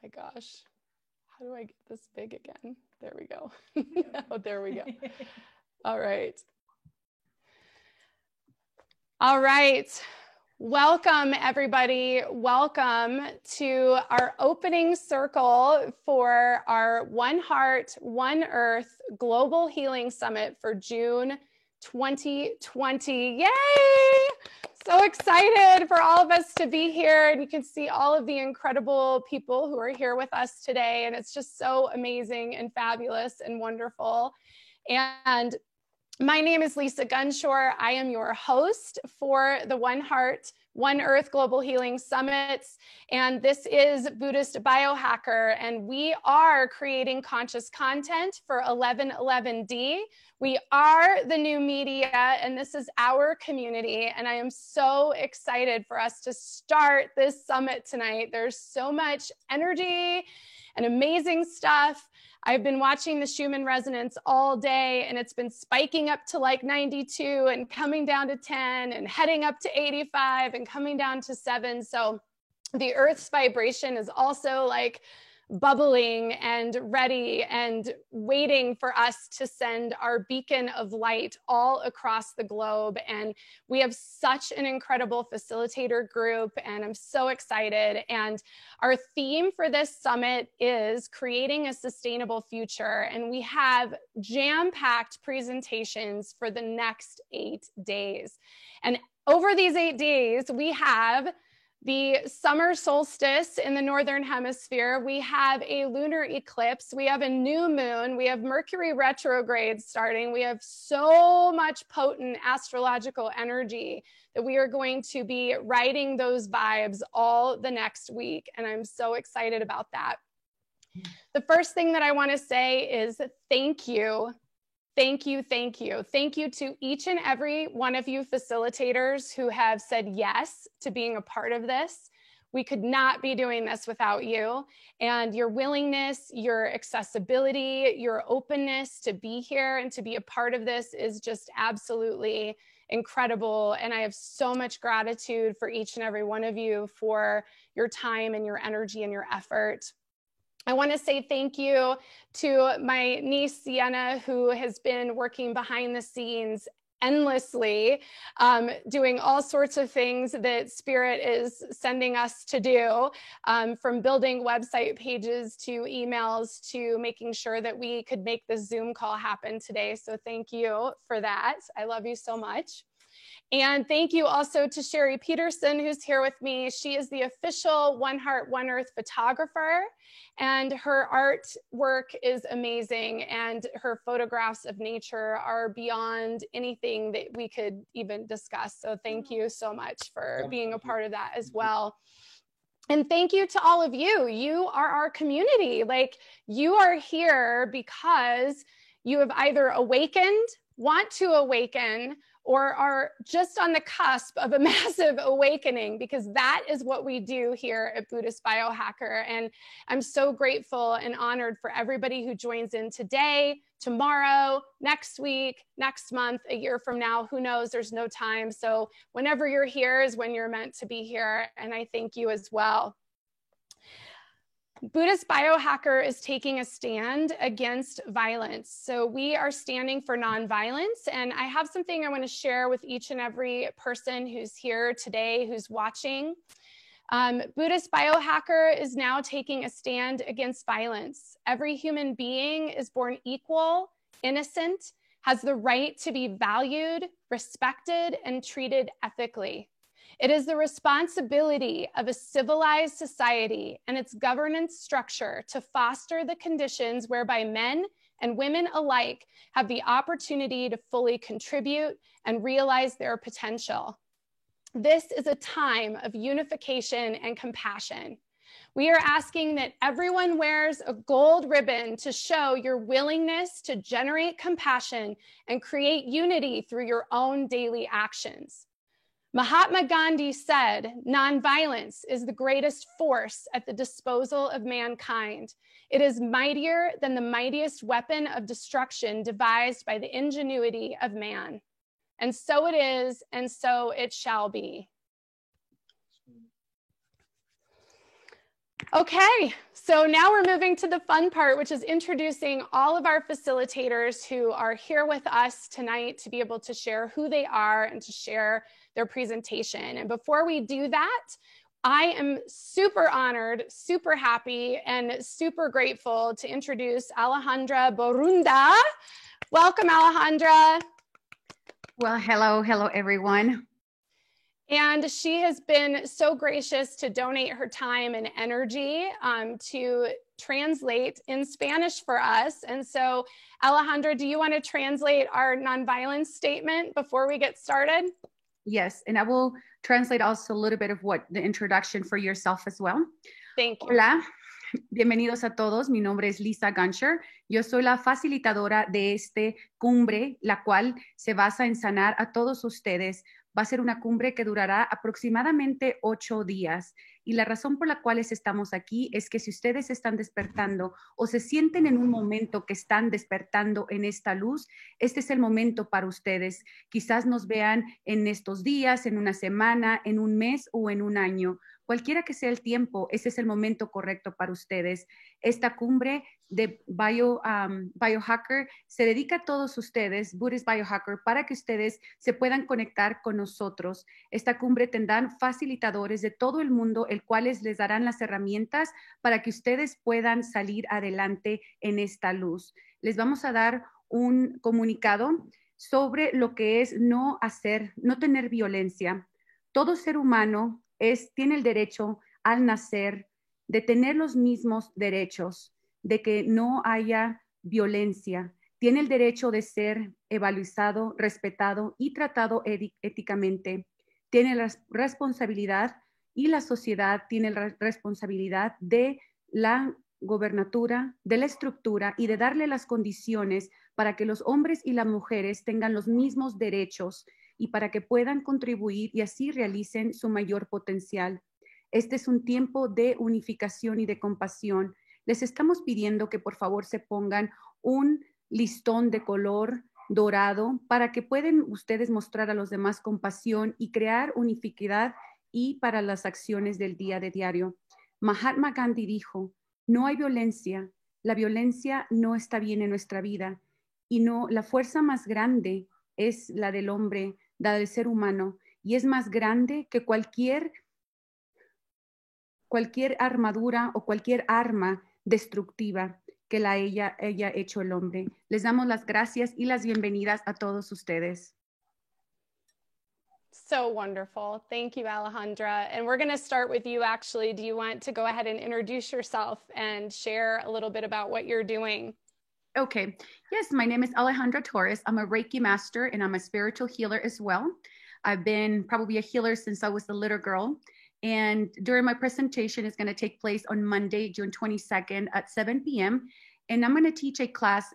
my gosh. How do I get this big again? There we go. Oh, there we go. All right. All right. Welcome, everybody. Welcome to our opening circle for our One Heart, One Earth Global Healing Summit for June 2020. Yay! So excited for all of us to be here. And you can see all of the incredible people who are here with us today. And it's just so amazing and fabulous and wonderful. And my name is Lisa Gunshore. I am your host for the One Heart, One Earth Global Healing Summits. And this is Buddhist Biohacker. And we are creating conscious content for 1111D. We are the new media, and this is our community. And I am so excited for us to start this summit tonight. There's so much energy and amazing stuff. I've been watching the Schumann resonance all day, and it's been spiking up to like 92 and coming down to 10 and heading up to 85 and coming down to 7. So the Earth's vibration is also like bubbling and ready and waiting for us to send our beacon of light all across the globe. And we have such an incredible facilitator group, and I'm so excited. And our theme for this summit is creating a sustainable future. And we have jam-packed presentations for the next 8 days. And over these 8 days, we have the summer solstice in the Northern Hemisphere. We have a lunar eclipse. We have a new moon. We have Mercury retrograde starting. We have so much potent astrological energy that we are going to be riding those vibes all the next week. And I'm so excited about that. The first thing that I want to say is thank you. Thank you, thank you. Thank you to each and every one of you facilitators who have said yes to being a part of this. We could not be doing this without you. And your willingness, your accessibility, your openness to be here and to be a part of this is just absolutely incredible. And I have so much gratitude for each and every one of you for your time and your energy and your effort. I want to say thank you to my niece, Sienna, who has been working behind the scenes endlessly, doing all sorts of things that Spirit is sending us to do, from building website pages to emails to making sure that we could make this Zoom call happen today. So thank you for that. I love you so much. And thank you also to Sherry Peterson, who's here with me. She is the official One Heart, One Earth photographer, and her artwork is amazing, and her photographs of nature are beyond anything that we could even discuss. So thank you so much for being a part of that as well. And thank you to all of you. You are our community. Like, you are here because you have either awakened, want to awaken, or are just on the cusp of a massive awakening, because that is what we do here at Buddhist Biohacker. And I'm so grateful and honored for everybody who joins in today, tomorrow, next week, next month, a year from now, who knows, there's no time. So whenever you're here is when you're meant to be here. And I thank you as well. Buddhist Biohacker is taking a stand against violence. So we are standing for nonviolence. And I have something I want to share with each and every person who's here today, who's watching. Buddhist Biohacker is now taking a stand against violence. Every human being is born equal, innocent, has the right to be valued, respected, and treated ethically. It is the responsibility of a civilized society and its governance structure to foster the conditions whereby men and women alike have the opportunity to fully contribute and realize their potential. This is a time of unification and compassion. We are asking that everyone wears a gold ribbon to show your willingness to generate compassion and create unity through your own daily actions. Mahatma Gandhi said, "Nonviolence is the greatest force at the disposal of mankind. It is mightier than the mightiest weapon of destruction devised by the ingenuity of man." And so it is, and so it shall be. Okay, so now we're moving to the fun part, which is introducing all of our facilitators who are here with us tonight to be able to share who they are and to share their presentation. And before we do that, I am super honored, super happy, and super grateful to introduce Alejandra Borunda. Welcome, Alejandra. Well, hello, everyone. And she has been so gracious to donate her time and energy to translate in Spanish for us. And so, Alejandra, do you want to translate our nonviolence statement before we get started? Yes, and I will translate also a little bit of what the introduction for yourself as well. Thank you. Hola, bienvenidos a todos. Mi nombre es Lisa Guncher. Yo soy la facilitadora de este cumbre, la cual se basa en sanar a todos ustedes. Va a ser una cumbre que durará aproximadamente 8 días. Y la razón por la cual estamos aquí es que si ustedes están despertando o se sienten en un momento que están despertando en esta luz, este es el momento para ustedes. Quizás nos vean en estos días, en una semana, en un mes o en un año. Cualquiera que sea el tiempo, ese es el momento correcto para ustedes. Esta cumbre de Biohacker se dedica a todos ustedes, Buddhist Biohacker, para que ustedes se puedan conectar con nosotros. Esta cumbre tendrán facilitadores de todo el mundo, el cuales les darán las herramientas para que ustedes puedan salir adelante en esta luz. Les vamos a dar un comunicado sobre lo que es no tener violencia. Todo ser humano tiene el derecho al nacer de tener los mismos derechos, de que no haya violencia. Tiene el derecho de ser evaluado, respetado y tratado éticamente. Tiene la responsabilidad y la sociedad tiene la responsabilidad de la gobernatura, de la estructura y de darle las condiciones para que los hombres y las mujeres tengan los mismos derechos y para que puedan contribuir y así realicen su mayor potencial. Este es un tiempo de unificación y de compasión. Les estamos pidiendo que por favor se pongan un listón de color dorado para que puedan ustedes mostrar a los demás compasión y crear unificidad y para las acciones del día de diario. Mahatma Gandhi dijo, no hay violencia, la violencia no está bien en nuestra vida y no, la fuerza más grande es la del hombre, la del ser humano, y es más grande que cualquier armadura o cualquier arma destructiva que haya hecho el hombre. Les damos las gracias y las bienvenidas a todos ustedes. So wonderful. Thank you, Alejandra. And we're going to start with you, actually. Do you want to go ahead and introduce yourself and share a little bit about what you're doing? Okay. Yes, my name is Alejandra Torres. I'm a Reiki master and I'm a spiritual healer as well. I've been probably a healer since I was a little girl. And during my presentation, it's going to take place on Monday, June 22nd at 7 p.m. And I'm going to teach a class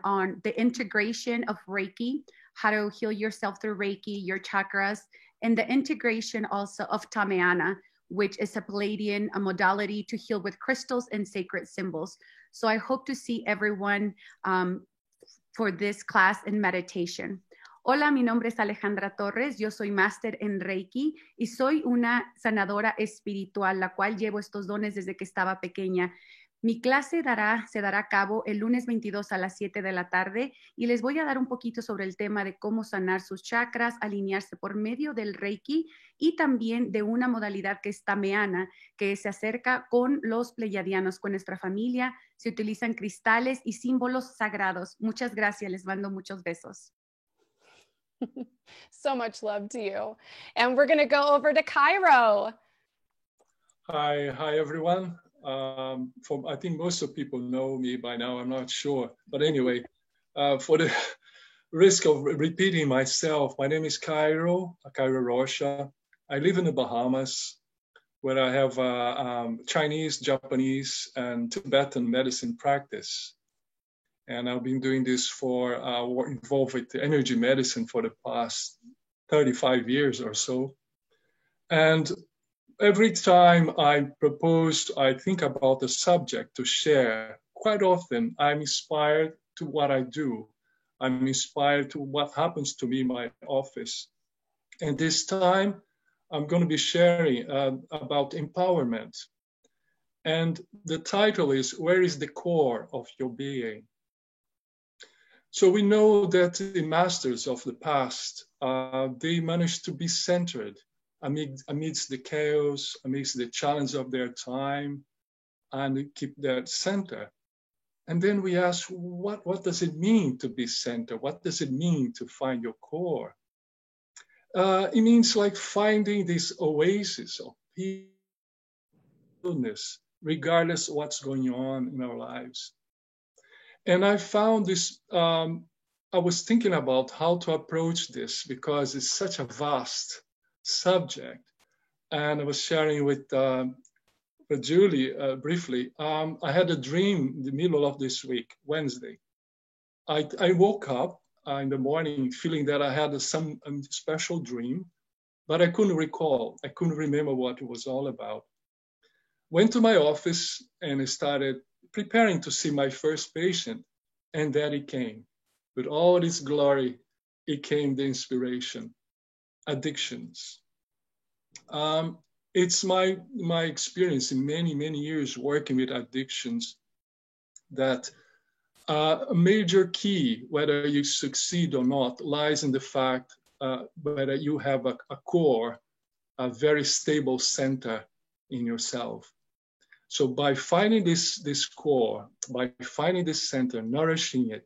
on the integration of Reiki, how to heal yourself through Reiki, your chakras, and the integration also of Tamayana, which is a Palladian modality to heal with crystals and sacred symbols. So I hope to see everyone for this class in meditation. Hola, mi nombre es Alejandra Torres, yo soy máster en Reiki y soy una sanadora espiritual, la cual llevo estos dones desde que estaba pequeña. Mi clase se dará a cabo el lunes 22 a las 7 de la tarde y les voy a dar un poquito sobre el tema de cómo sanar sus chakras, alinearse por medio del Reiki y también de una modalidad que es Tameana, que se acerca con los pleyadianos, con nuestra familia. Se utilizan cristales y símbolos sagrados. Muchas gracias, les mando muchos besos. So much love to you. And we're going to go over to Cairo. Hi, everyone. I think most of people know me by now, I'm not sure. But anyway, for the risk of repeating myself, my name is Cairo Rocha. I live in the Bahamas, where I have Chinese, Japanese, and Tibetan medicine practice. And I've been doing this involved with the energy medicine for the past 35 years or so. And every time I think about the subject to share, quite often I'm inspired to what I do. I'm inspired to what happens to me in my office. And this time I'm going to be sharing about empowerment. And the title is, Where is the Core of Your Being? So we know that the masters of the past, they managed to be centered amidst the chaos, amidst the challenge of their time, and keep that center. And then we ask, what does it mean to be centered? What does it mean to find your core? It means like finding this oasis of peacefulness, regardless of what's going on in our lives. And I found this, I was thinking about how to approach this because it's such a vast subject. And I was sharing with Julie briefly. I had a dream in the middle of this week, Wednesday. I woke up in the morning feeling that I had some special dream, but I couldn't recall. I couldn't remember what it was all about. Went to my office and I started preparing to see my first patient, and then it came. With all its glory, it came the inspiration, addictions. It's my experience in many years working with addictions that a major key, whether you succeed or not, lies in the fact whether you have a core, a very stable center in yourself. So by finding this core, by finding this center, nourishing it,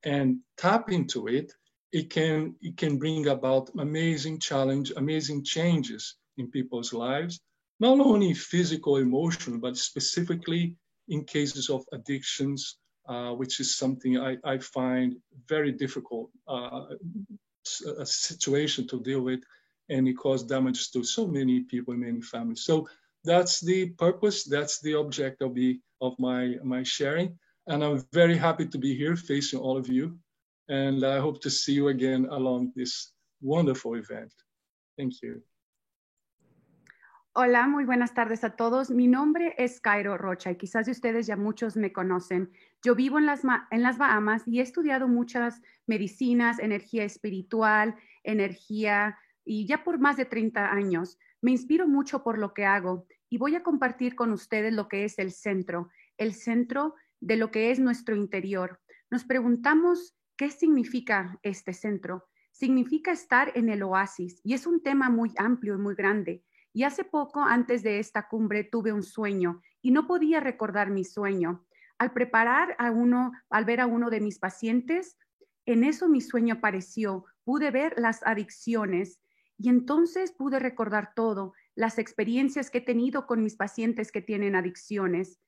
and tap into it, it can bring about amazing challenge, amazing changes in people's lives, not only physical, emotional, but specifically in cases of addictions, which is something I find very difficult a situation to deal with, and it caused damage to so many people, many families. So that's the purpose, that's the object of my sharing. And I'm very happy to be here facing all of you. And I hope to see you again along this wonderful event. Thank you. Hola, muy buenas tardes a todos. Mi nombre es Cairo Rocha y quizás de ustedes ya muchos me conocen. Yo vivo en las Bahamas y he estudiado muchas medicinas, energía espiritual, energía, y ya por más de 30 años. Me inspiro mucho por lo que hago y voy a compartir con ustedes lo que es el centro de lo que es nuestro interior. Nos preguntamos, ¿qué significa este centro? Significa estar en el oasis y es un tema muy amplio y muy grande. Y hace poco, antes de esta cumbre, tuve un sueño y no podía recordar mi sueño. Al ver a uno de mis pacientes, en eso mi sueño apareció. Pude ver las adicciones y entonces pude recordar todo, las experiencias que he tenido con mis pacientes que tienen adicciones.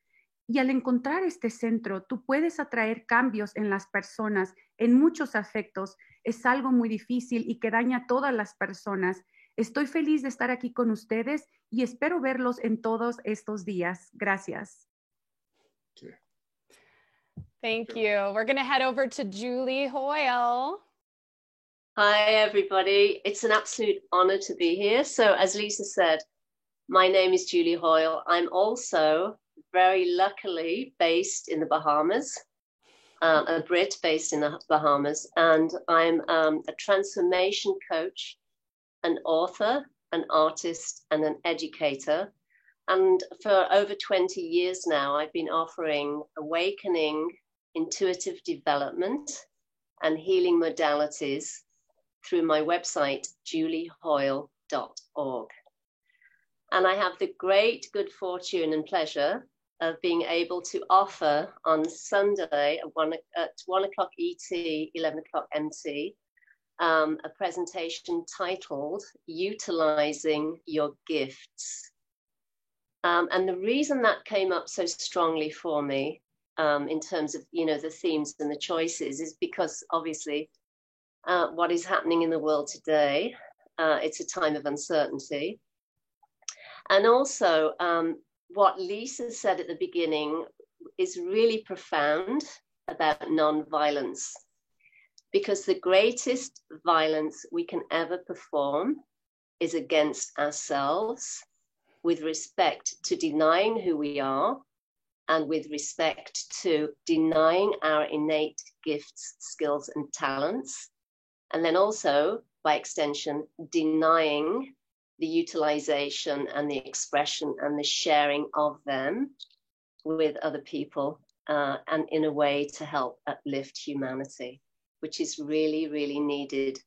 Y al encontrar este centro, tú puedes atraer cambios en las personas en muchos aspectos. Es algo muy difícil y que daña a todas las personas. Estoy feliz de estar aquí con ustedes y espero verlos en todos estos días. Gracias. Thank you. We're going to head over to Julie Hoyle. Hi, everybody. It's an absolute honor to be here. So as Lisa said, my name is Julie Hoyle. I'm also very luckily based in the Bahamas, a Brit based in the Bahamas, and I'm a transformation coach, an author, an artist, and an educator. And for over 20 years now, I've been offering awakening, intuitive development, and healing modalities through my website, juliehoyle.org. And I have the great good fortune and pleasure of being able to offer on Sunday at 1 o'clock ET, 11 o'clock MT, a presentation titled Utilizing Your Gifts. And the reason that came up so strongly for me in terms of, the themes and the choices is because obviously what is happening in the world today, it's a time of uncertainty. And also what Lisa said at the beginning is really profound about non-violence. Because the greatest violence we can ever perform is against ourselves, with respect to denying who we are, and with respect to denying our innate gifts, skills, and talents. And then also, by extension, denying the utilization and the expression and the sharing of them with other people, and in a way to help uplift humanity, which is really, really needed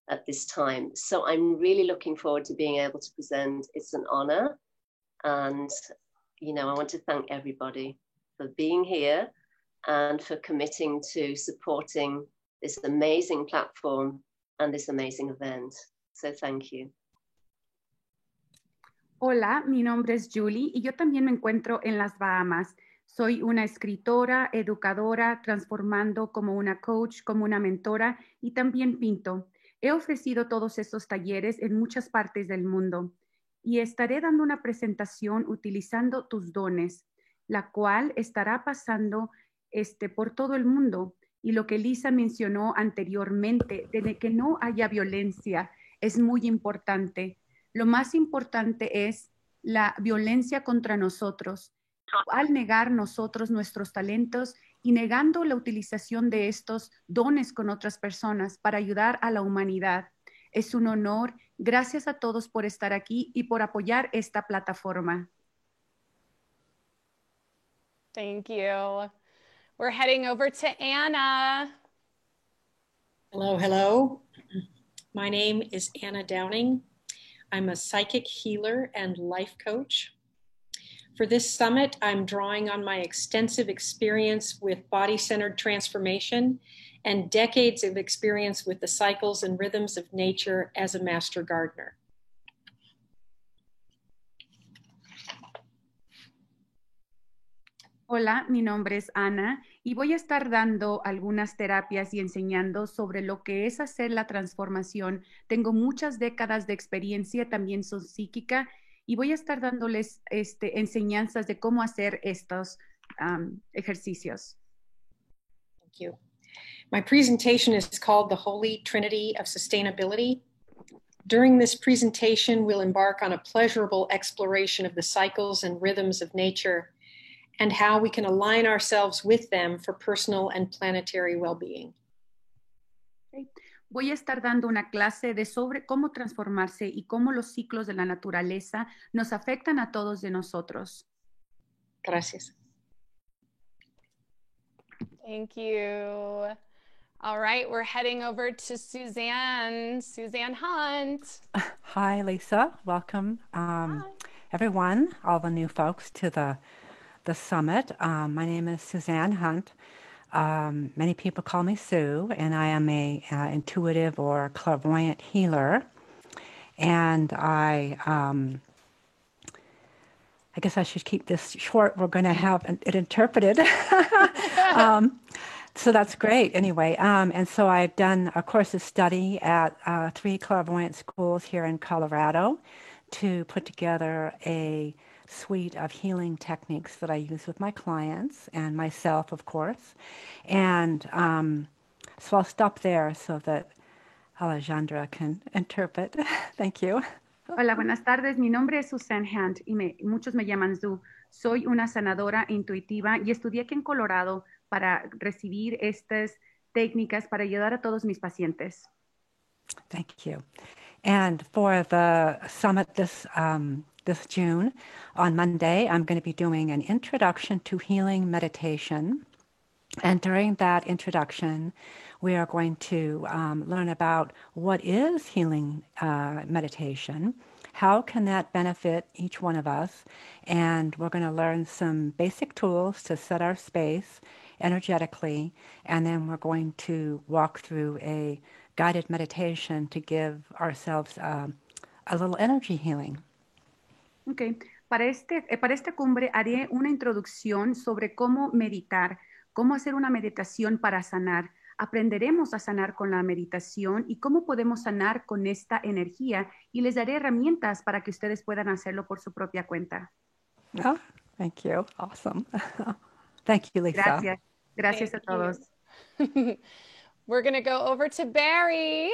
at this time. So I'm really looking forward to being able to present. It's an honor. And, you know, I want to thank everybody for being here and for committing to supporting this amazing platform and this amazing event. So thank you. Hola, mi nombre es Julie y yo también me encuentro en las Bahamas. Soy una escritora, educadora, transformando como una coach, como una mentora y también pinto. He ofrecido todos estos talleres en muchas partes del mundo y estaré dando una presentación utilizando tus dones, la cual estará pasando por todo el mundo. Y lo que Lisa mencionó anteriormente, de que no haya violencia, es muy importante. Lo más importante es la violencia contra nosotros, al negar nosotros nuestros talentos y negando la utilización de estos dones con otras personas para ayudar a la humanidad. Es un honor. Gracias a todos por estar aquí y por apoyar esta plataforma. Thank you. We're heading over to Anna. Hello, hello. My name is Anna Downing. I'm a psychic healer and life coach. For this summit, I'm drawing on my extensive experience with body-centered transformation and decades of experience with the cycles and rhythms of nature as a master gardener. Hola, mi nombre es Ana y voy a estar dando algunas terapias y enseñando sobre lo que es hacer la transformación. Tengo muchas décadas de experiencia, también soy psíquica y voy a estar dándoles enseñanzas de cómo hacer estos ejercicios. Thank you. My presentation is called The Holy Trinity of Sustainability. During this presentation, we'll embark on a pleasurable exploration of the cycles and rhythms of nature and how we can align ourselves with them for personal and planetary well-being. Okay. Voy a estar dando una clase sobre cómo transformarse y cómo los ciclos de la naturaleza nos afectan a todos de nosotros. Gracias. Thank you. All right, we're heading over to Suzanne Hunt. Hi, Lisa. Welcome, everyone, all the new folks to the summit. My name is Suzanne Hunt. Many people call me Sue, and I am a intuitive or clairvoyant healer. And I guess I should keep this short. We're going to have it interpreted. So that's great. Anyway, and so I've done a course of study at 3 clairvoyant schools here in Colorado to put together a suite of healing techniques that I use with my clients and myself, of course. And so I'll stop there so that Alejandra can interpret. Thank you. Hola, buenas tardes. Mi nombre es Suzanne Hunt y muchos me llaman Sue. Soy una sanadora intuitiva y estudié aquí en Colorado para recibir estas técnicas para ayudar a todos mis pacientes. Thank you. And for the summit this June, on Monday, I'm going to be doing an introduction to healing meditation. And during that introduction, we are going to learn about what is healing meditation, how can that benefit each one of us, and we're going to learn some basic tools to set our space energetically, and then we're going to walk through a guided meditation to give ourselves a little energy healing. Okay. Para esta cumbre haré una introducción sobre cómo meditar, cómo hacer una meditación para sanar. Aprenderemos a sanar con la meditación y cómo podemos sanar con esta energía y les daré herramientas para que ustedes puedan hacerlo por su propia cuenta. Oh, thank you. Awesome. Thank you, Lisa. Gracias. Gracias a todos. We're going to go over to Barry.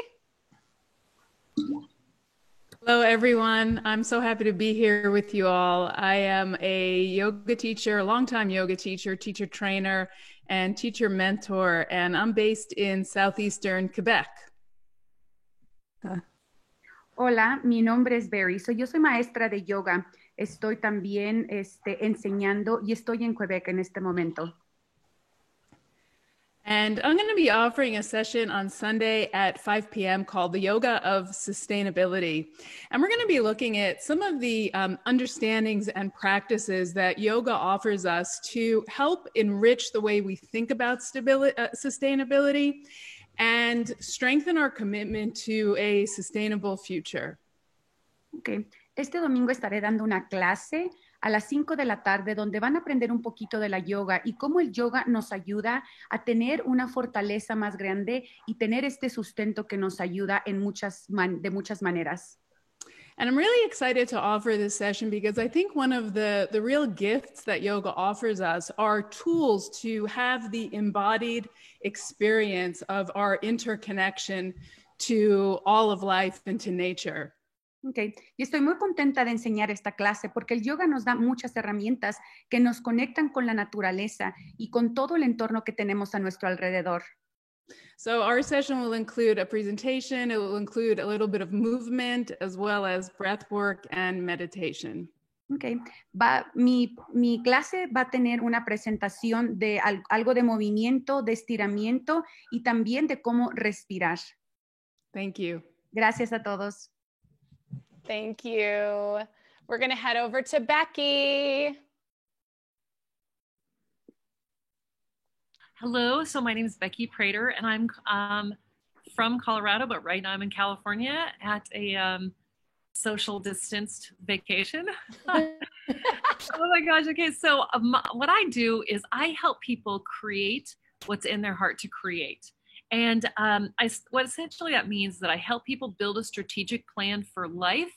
Hello, everyone. I'm so happy to be here with you all. I am a yoga teacher, a longtime yoga teacher, teacher trainer, and teacher mentor, and I'm based in southeastern Quebec. Hola, mi nombre es Barry. Yo soy maestra de yoga. Estoy también enseñando y estoy en Quebec en este momento. And I'm going to be offering a session on Sunday at 5 p.m. called the Yoga of Sustainability. And we're going to be looking at some of the understandings and practices that yoga offers us to help enrich the way we think about sustainability and strengthen our commitment to a sustainable future. Okay. Este domingo estaré dando una clase a las 5 de la tarde donde van a aprender un poquito de la yoga y cómo el yoga nos ayuda a tener una fortaleza más grande y tener este sustento que nos ayuda en de muchas maneras. And I'm really excited to offer this session because I think one of the real gifts that yoga offers us are tools to have the embodied experience of our interconnection to all of life and to nature. Okay. Y estoy muy contenta de enseñar esta clase porque el yoga nos da muchas herramientas que nos conectan con la naturaleza y con todo el entorno que tenemos a nuestro alrededor. So our session will include a presentation, it will include a little bit of movement as well as breath work and meditation. Okay. Mi clase va a tener una presentación de algo de movimiento, de estiramiento y también de cómo respirar. Thank you. Gracias a todos. Thank you. We're going to head over to Becky. Hello, so my name is Becky Prater, and I'm from Colorado, but right now I'm in California at a social distanced vacation. Oh my gosh, okay, so what I do is I help people create what's in their heart to create. And what essentially that means is that I help people build a strategic plan for life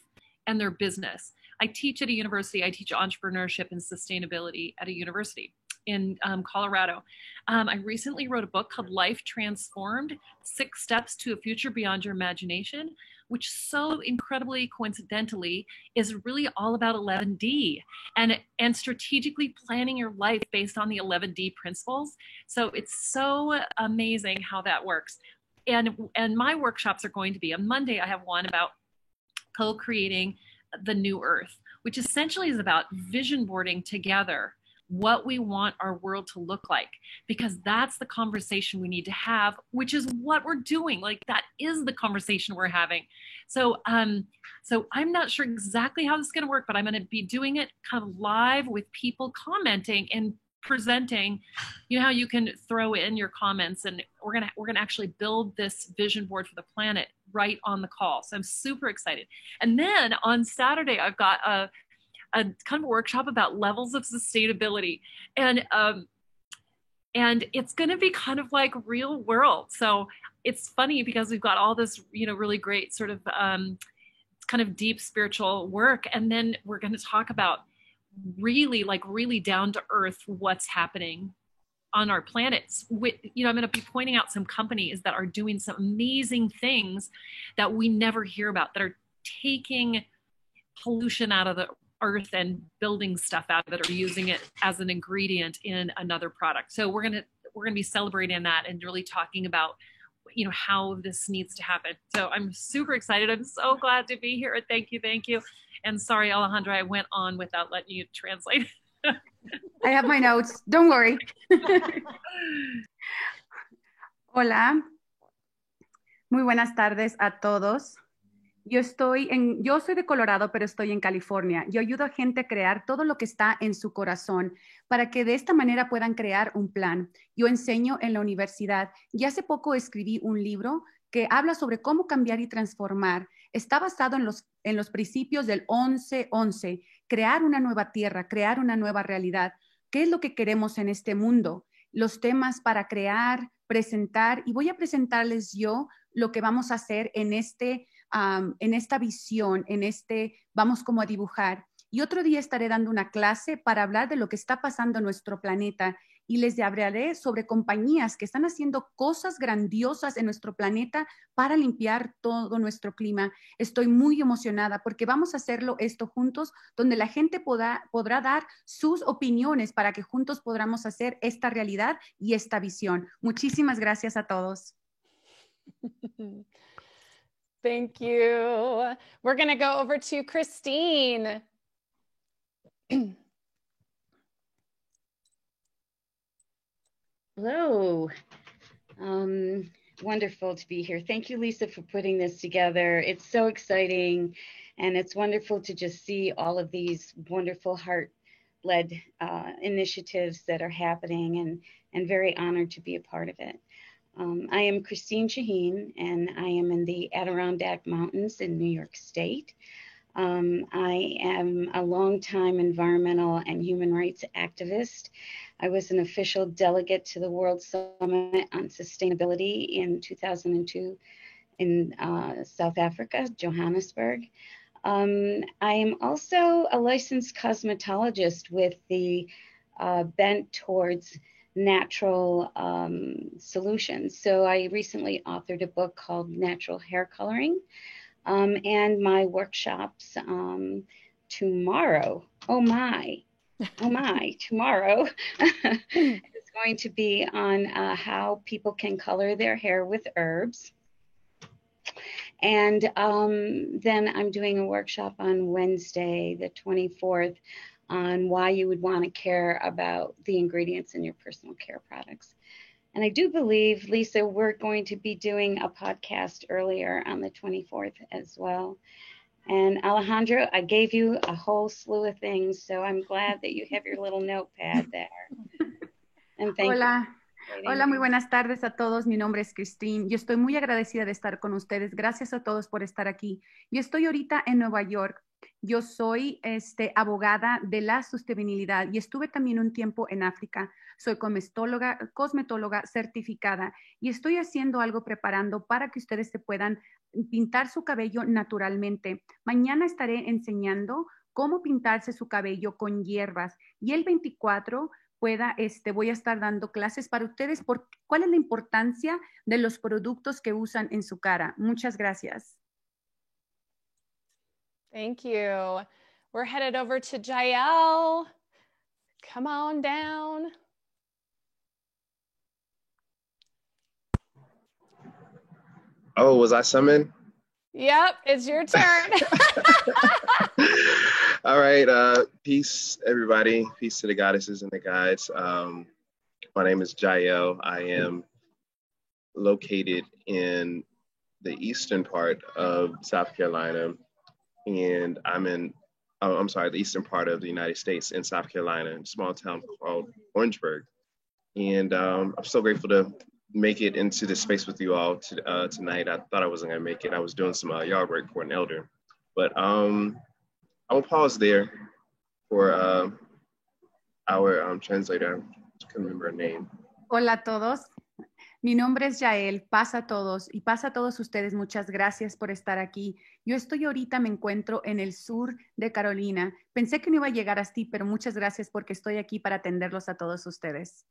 and their business. I teach at a university. I teach entrepreneurship and sustainability at a university in Colorado. I recently wrote a book called Life Transformed, 6 Steps to a Future Beyond Your Imagination, which so incredibly coincidentally is really all about 11D and strategically planning your life based on the 11D principles. So it's so amazing how that works. And my workshops are going to be, on Monday, I have one about co-creating the new earth, which essentially is about vision boarding together what we want our world to look like, because that's the conversation we need to have, which is what we're doing. Like, that is the conversation we're having. So I'm not sure exactly how this is going to work, but I'm going to be doing it kind of live with people commenting and presenting. You know how you can throw in your comments, and we're gonna actually build this vision board for the planet right on the call. So I'm super excited. And then on Saturday, I've got a kind of a workshop about levels of sustainability, and it's going to be kind of like real world. So it's funny because we've got all this, really great sort of kind of deep spiritual work, and then we're going to talk about really down to earth what's happening on our planets. I'm going to be pointing out some companies that are doing some amazing things that we never hear about, that are taking pollution out of the earth and building stuff out of it, or using it as an ingredient in another product. So we're gonna be celebrating that and really talking about how this needs to happen. So I'm super excited. I'm so glad to be here. Thank you. And sorry, Alejandra, I went on without letting you translate. I have my notes. Don't worry. Hola. Muy buenas tardes a todos. Yo soy de Colorado, pero estoy en California. Yo ayudo a gente a crear todo lo que está en su corazón para que de esta manera puedan crear un plan. Yo enseño en la universidad y hace poco escribí un libro que habla sobre cómo cambiar y transformar. Está basado en los principios del 11-11, crear una nueva tierra, crear una nueva realidad. ¿Qué es lo que queremos en este mundo? Los temas para crear, presentar, y voy a presentarles yo lo que vamos a hacer en esta visión, vamos como a dibujar. Y otro día estaré dando una clase para hablar de lo que está pasando en nuestro planeta, y les hablaré sobre compañías que están haciendo cosas grandiosas en nuestro planeta para limpiar todo nuestro clima. Estoy muy emocionada porque vamos a hacerlo esto juntos, donde la gente podrá dar sus opiniones para que juntos podamos hacer esta realidad y esta visión. Muchísimas gracias a todos. Thank you. We're going to go over to Christine. Hello. Wonderful to be here. Thank you, Lisa, for putting this together. It's so exciting, and it's wonderful to just see all of these wonderful heart-led initiatives that are happening, and very honored to be a part of it. I am Christine Shaheen, and I am in the Adirondack Mountains in New York State. I am a longtime environmental and human rights activist. I was an official delegate to the World Summit on Sustainability in 2002 in South Africa, Johannesburg. I am also a licensed cosmetologist with the bent towards natural solutions. So I recently authored a book called Natural Hair Coloring, and my workshops tomorrow. Tomorrow is going to be on how people can color their hair with herbs. And then I'm doing a workshop on Wednesday, the 24th, on why you would want to care about the ingredients in your personal care products. And I do believe, Lisa, we're going to be doing a podcast earlier on the 24th as well. And Alejandro, I gave you a whole slew of things, so I'm glad that you have your little notepad there. And thank you. Hola, muy buenas tardes a todos. Mi nombre es Christine. Yo estoy muy agradecida de estar con ustedes. Gracias a todos por estar aquí. Yo estoy ahorita en Nueva York. Yo soy abogada de la sostenibilidad y estuve también un tiempo en África. Soy cosmetóloga certificada y estoy haciendo algo preparando para que ustedes se puedan pintar su cabello naturalmente. Mañana estaré enseñando cómo pintarse su cabello con hierbas y el 24 voy a estar dando clases para ustedes por cuál es la importancia de los productos que usan en su cara. Muchas gracias. Thank you. We're headed over to Jael. Come on down. Oh, was I summoned? Yep, it's your turn. All right. Peace, everybody. Peace to the goddesses and the guides. My name is Jael. I am located in the eastern part of South Carolina, and the eastern part of the United States in South Carolina, a small town called Orangeburg. And I'm so grateful to make it into this space with you all tonight. I thought I wasn't gonna make it. I was doing some yard work for an elder, but I will pause there for our translator. I can't remember her name. Hola a todos. Mi nombre es Jael, paz a todos y paz a todos ustedes. Muchas gracias por estar aquí. Yo estoy ahorita, me encuentro en el sur de Carolina. Pensé que no iba a llegar hasta ti, pero muchas gracias porque estoy aquí para atenderlos a todos ustedes.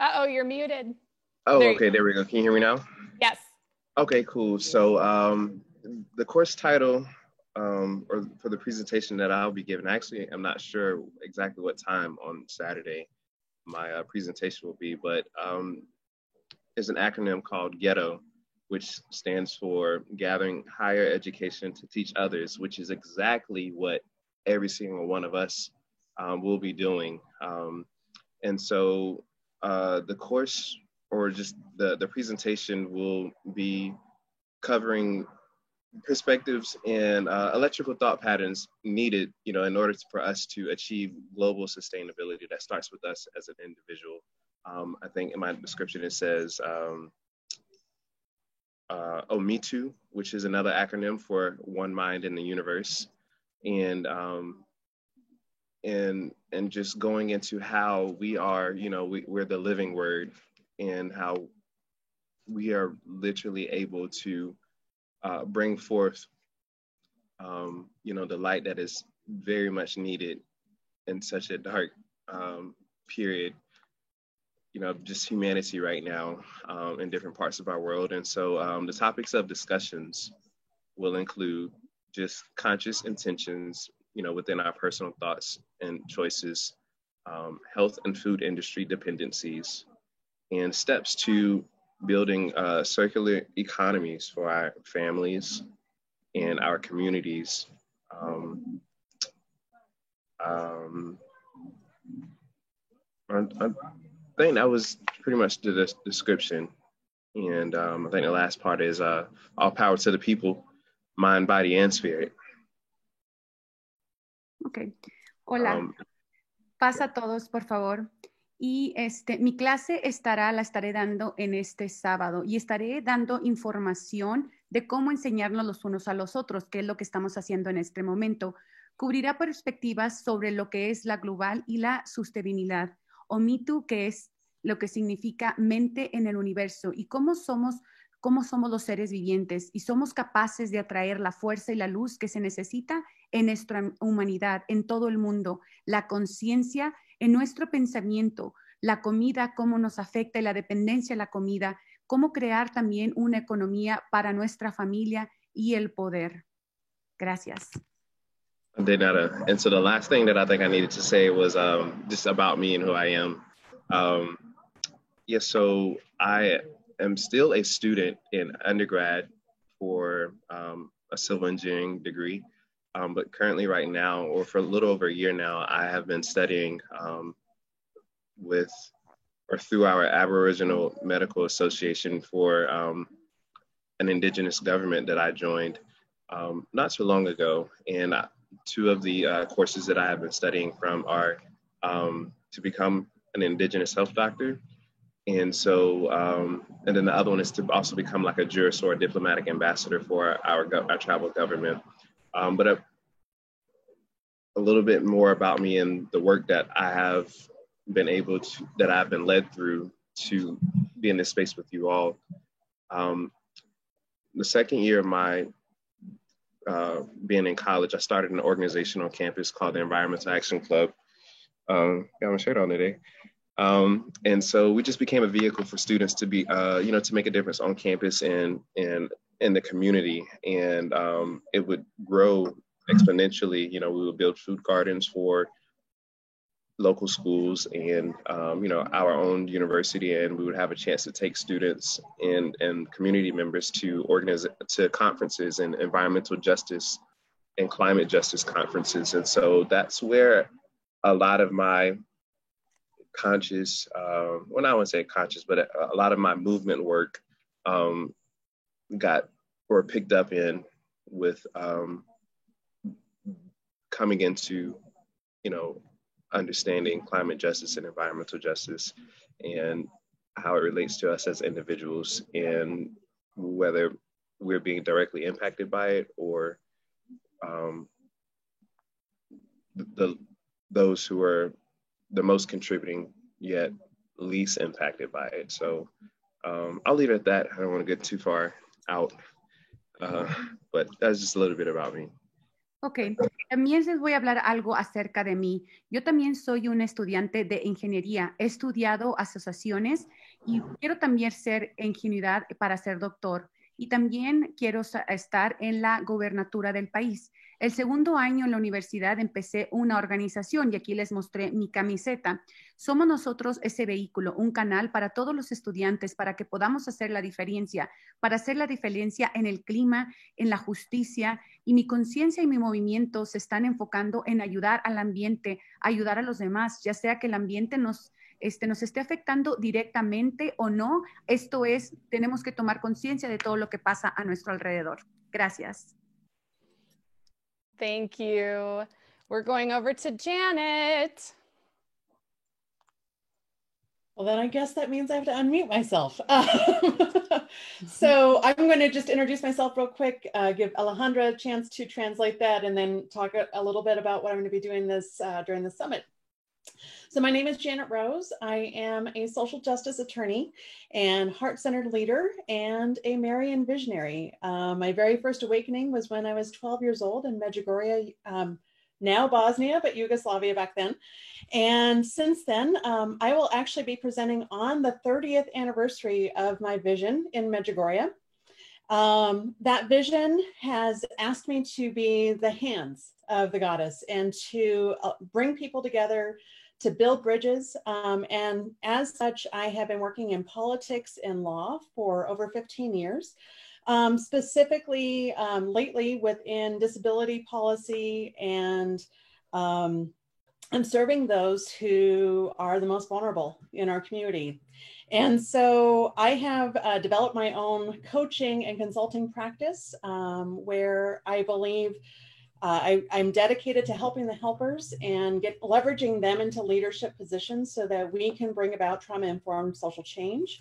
Uh-oh, you're muted. Oh, okay, there we go. Can you hear me now? Yes. Okay, cool. So the course title or for the presentation that I'll be giving, actually, I'm not sure exactly what time on Saturday my presentation will be, but it's an acronym called GETTO, which stands for Gathering Higher Education to Teach Others, which is exactly what every single one of us will be doing. And so the course, or just the presentation, will be covering perspectives and electrical thought patterns needed, in order for us to achieve global sustainability that starts with us as an individual. I think in my description it says OMITU, which is another acronym for One Mind in the Universe, and just going into how we are, we're the living word, and how we are literally able to bring forth, the light that is very much needed in such a dark period, just humanity right now in different parts of our world. And so the topics of discussions will include just conscious intentions, within our personal thoughts and choices, health and food industry dependencies, and steps to building circular economies for our families and our communities. I think that was pretty much the description. And I think the last part is all power to the people, mind, body, and spirit. Ok. Hola. Pasa a todos, por favor. Y mi clase la estaré dando en este sábado y estaré dando información de cómo enseñarnos los unos a los otros, que es lo que estamos haciendo en este momento. Cubrirá perspectivas sobre lo que es la global y la sostenibilidad, o MITU, que es lo que significa mente en el universo, y cómo somos los seres vivientes y somos capaces de atraer la fuerza y la luz que se necesita en nuestra humanidad, en todo el mundo, la conciencia en nuestro pensamiento, la comida, cómo nos afecta y la dependencia de la comida, cómo crear también una economía para nuestra familia y el poder. Gracias. And so the last thing that I think I needed to say was just about me and who I am. So I am still a student in undergrad for a civil engineering degree. But currently right now, or for a little over a year now, I have been studying through our Aboriginal Medical Association for an indigenous government that I joined not so long ago. And two of the courses that I have been studying from are to become an indigenous health doctor. And so, and then the other one is to also become like a jurist or a diplomatic ambassador for our tribal government. But a little bit more about me and the work that I have been that I've been led through to be in this space with you all. The second year of my being in college, I started an organization on campus called the Environmental Action Club. Got my shirt on today. And so we just became a vehicle for students to be, to make a difference on campus and in the community. And it would grow exponentially. We would build food gardens for local schools and, our own university. And we would have a chance to take students and community members to conferences and environmental justice and climate justice conferences. And so that's where a lot of my conscious, I wouldn't say conscious, but a lot of my movement work picked up in with coming into, understanding climate justice and environmental justice and how it relates to us as individuals and whether we're being directly impacted by it or those who are the most contributing yet least impacted by it. So I'll leave it at that. I don't want to get too far out, but that's just a little bit about me. Ok, también les voy a hablar algo acerca de mí. Yo también soy un estudiante de ingeniería. He estudiado asociaciones y quiero también ser ingeniería para ser doctor. Y también quiero estar en la gobernatura del país. El segundo año en la universidad empecé una organización y aquí les mostré mi camiseta. Somos nosotros ese vehículo, un canal para todos los estudiantes para que podamos hacer la diferencia, para hacer la diferencia en el clima, en la justicia, y mi conciencia y mi movimiento se están enfocando en ayudar al ambiente, ayudar a los demás, ya sea que el ambiente nos esté afectando directamente o no. Esto es, tenemos que tomar conciencia de todo lo que pasa a nuestro alrededor. Gracias. Thank you. We're going over to Janet. Well, then I guess that means I have to unmute myself. So I'm going to just introduce myself real quick, give Alejandra a chance to translate that, and then talk a little bit about what I'm going to be doing during the summit. So my name is Janet Rose. I am a social justice attorney and heart-centered leader and a Marian visionary. My very first awakening was when I was 12 years old in Medjugorje, now Bosnia, but Yugoslavia back then. And since then, I will actually be presenting on the 30th anniversary of my vision in Medjugorje. That vision has asked me to be the hands of the goddess and to bring people together to build bridges. And as such, I have been working in politics and law for over 15 years, specifically lately within disability policy and serving those who are the most vulnerable in our community. And so I have developed my own coaching and consulting practice where I believe I'm dedicated to helping the helpers and leveraging them into leadership positions so that we can bring about trauma-informed social change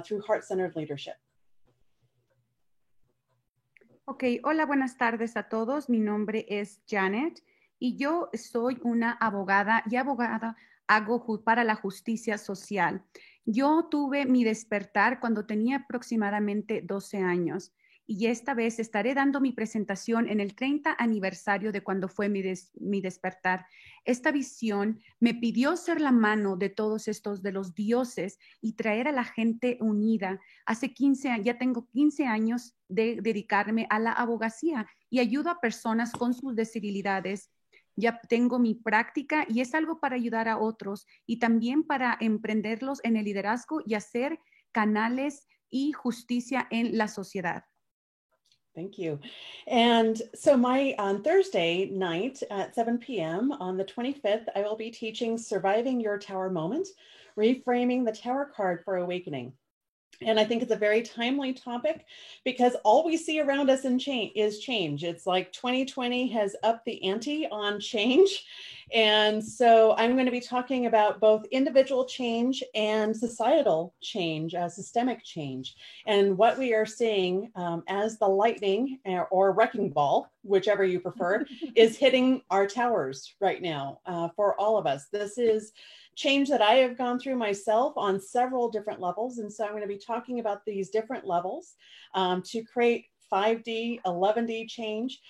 through heart-centered leadership. Ok, hola, buenas tardes a todos. Mi nombre es Janet y yo soy una abogada y hago para la justicia social. Yo tuve mi despertar cuando tenía aproximadamente 12 años. Y esta vez estaré dando mi presentación en el 30 aniversario de cuando fue mi despertar. Esta visión me pidió ser la mano de todos estos, de los dioses, y traer a la gente unida. Hace 15 años, ya tengo 15 años de dedicarme a la abogacía y ayudo a personas con sus discapacidades. Ya tengo mi práctica y es algo para ayudar a otros y también para emprenderlos en el liderazgo y hacer canales y justicia en la sociedad. Thank you. And so on Thursday night at 7 p.m. on the 25th, I will be teaching Surviving Your Tower Moment, Reframing the Tower Card for Awakening. And I think it's a very timely topic because all we see around us is change. It's like 2020 has upped the ante on change. And so I'm going to be talking about both individual change and societal change, systemic change, and what we are seeing as the lightning or wrecking ball, whichever you prefer, is hitting our towers right now for all of us. This is change that I have gone through myself on several different levels. And so I'm going to be talking about these different levels to create 5D, 11D change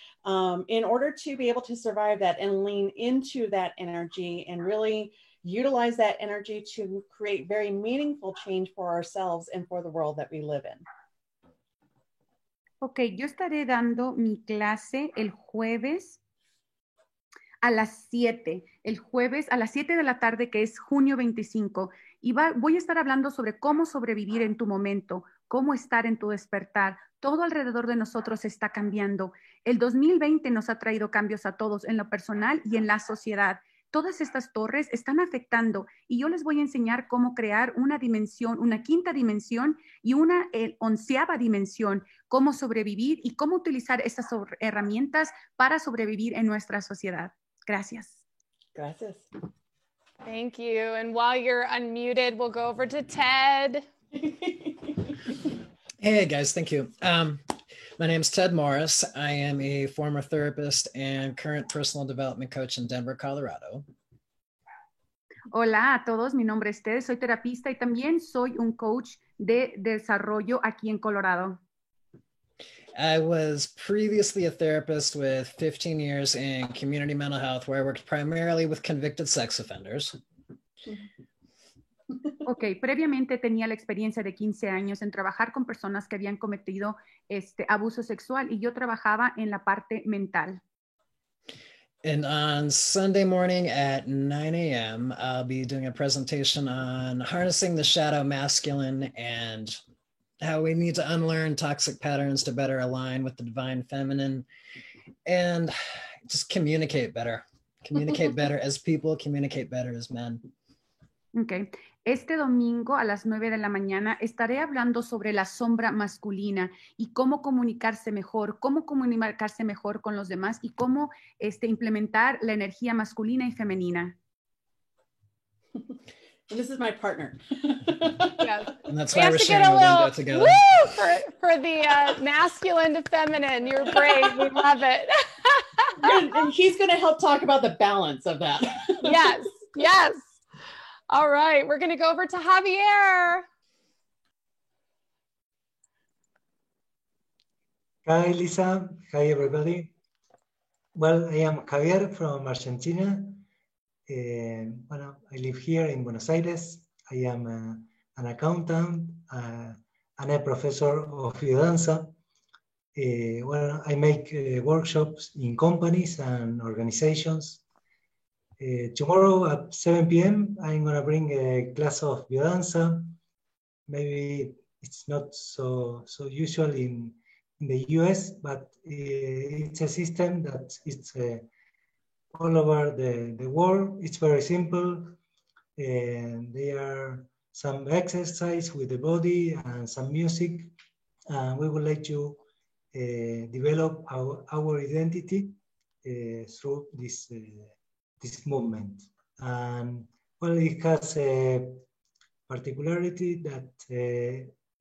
in order to be able to survive that and lean into that energy and really utilize that energy to create very meaningful change for ourselves and for the world that we live in. Ok, yo estaré dando mi clase el jueves a las 7, el jueves a las 7 de la tarde, que es junio 25, y voy a estar hablando sobre cómo sobrevivir en tu momento, cómo estar en tu despertar. Todo alrededor de nosotros está cambiando. El 2020 nos ha traído cambios a todos en lo personal y en la sociedad. Todas estas torres están afectando y yo les voy a enseñar cómo crear una dimensión, una quinta dimensión y una 11ª dimensión, cómo sobrevivir y cómo utilizar estas herramientas para sobrevivir en nuestra sociedad. Gracias. Gracias. Thank you. And while you're unmuted, we'll go over to Ted. Hey guys, thank you. My name is Ted Morris. I am a former therapist and current personal development coach in Denver, Colorado. Hola a todos, mi nombre es Ted, soy terapista y también soy un coach de desarrollo aquí en Colorado. I was previously a therapist with 15 years in community mental health, where I worked primarily with convicted sex offenders. Ok, previamente tenía la experiencia de 15 años en trabajar con personas que habían cometido abuso sexual y yo trabajaba en la parte mental. And on Sunday morning at 9 a.m., I'll be doing a presentation on harnessing the shadow masculine and how we need to unlearn toxic patterns to better align with the divine feminine and just communicate better. Communicate better as people, communicate better as men. Okay. Este domingo a las 9 de la mañana estaré hablando sobre la sombra masculina y cómo comunicarse mejor con los demás y cómo implementar la energía masculina y femenina. And this is my partner. Yes. And that's why we're sharing a window together. Woo for the masculine to feminine. You're brave. We love it. And he's going to help talk about the balance of that. Yes. Yes. All right. We're going to go over to Javier. Hi, Lisa. Hi, everybody. Well, I am Javier from Argentina. I live here in Buenos Aires. I am an accountant and a professor of biodanza. I make workshops in companies and organizations. Tomorrow at 7 p.m. I'm gonna bring a class of biodanza. Maybe it's not so usual in the US, but it's a system that it's all over the world. It's very simple, and there are some exercise with the body and some music. We would like to develop our identity through this movement. And well, it has a particularity that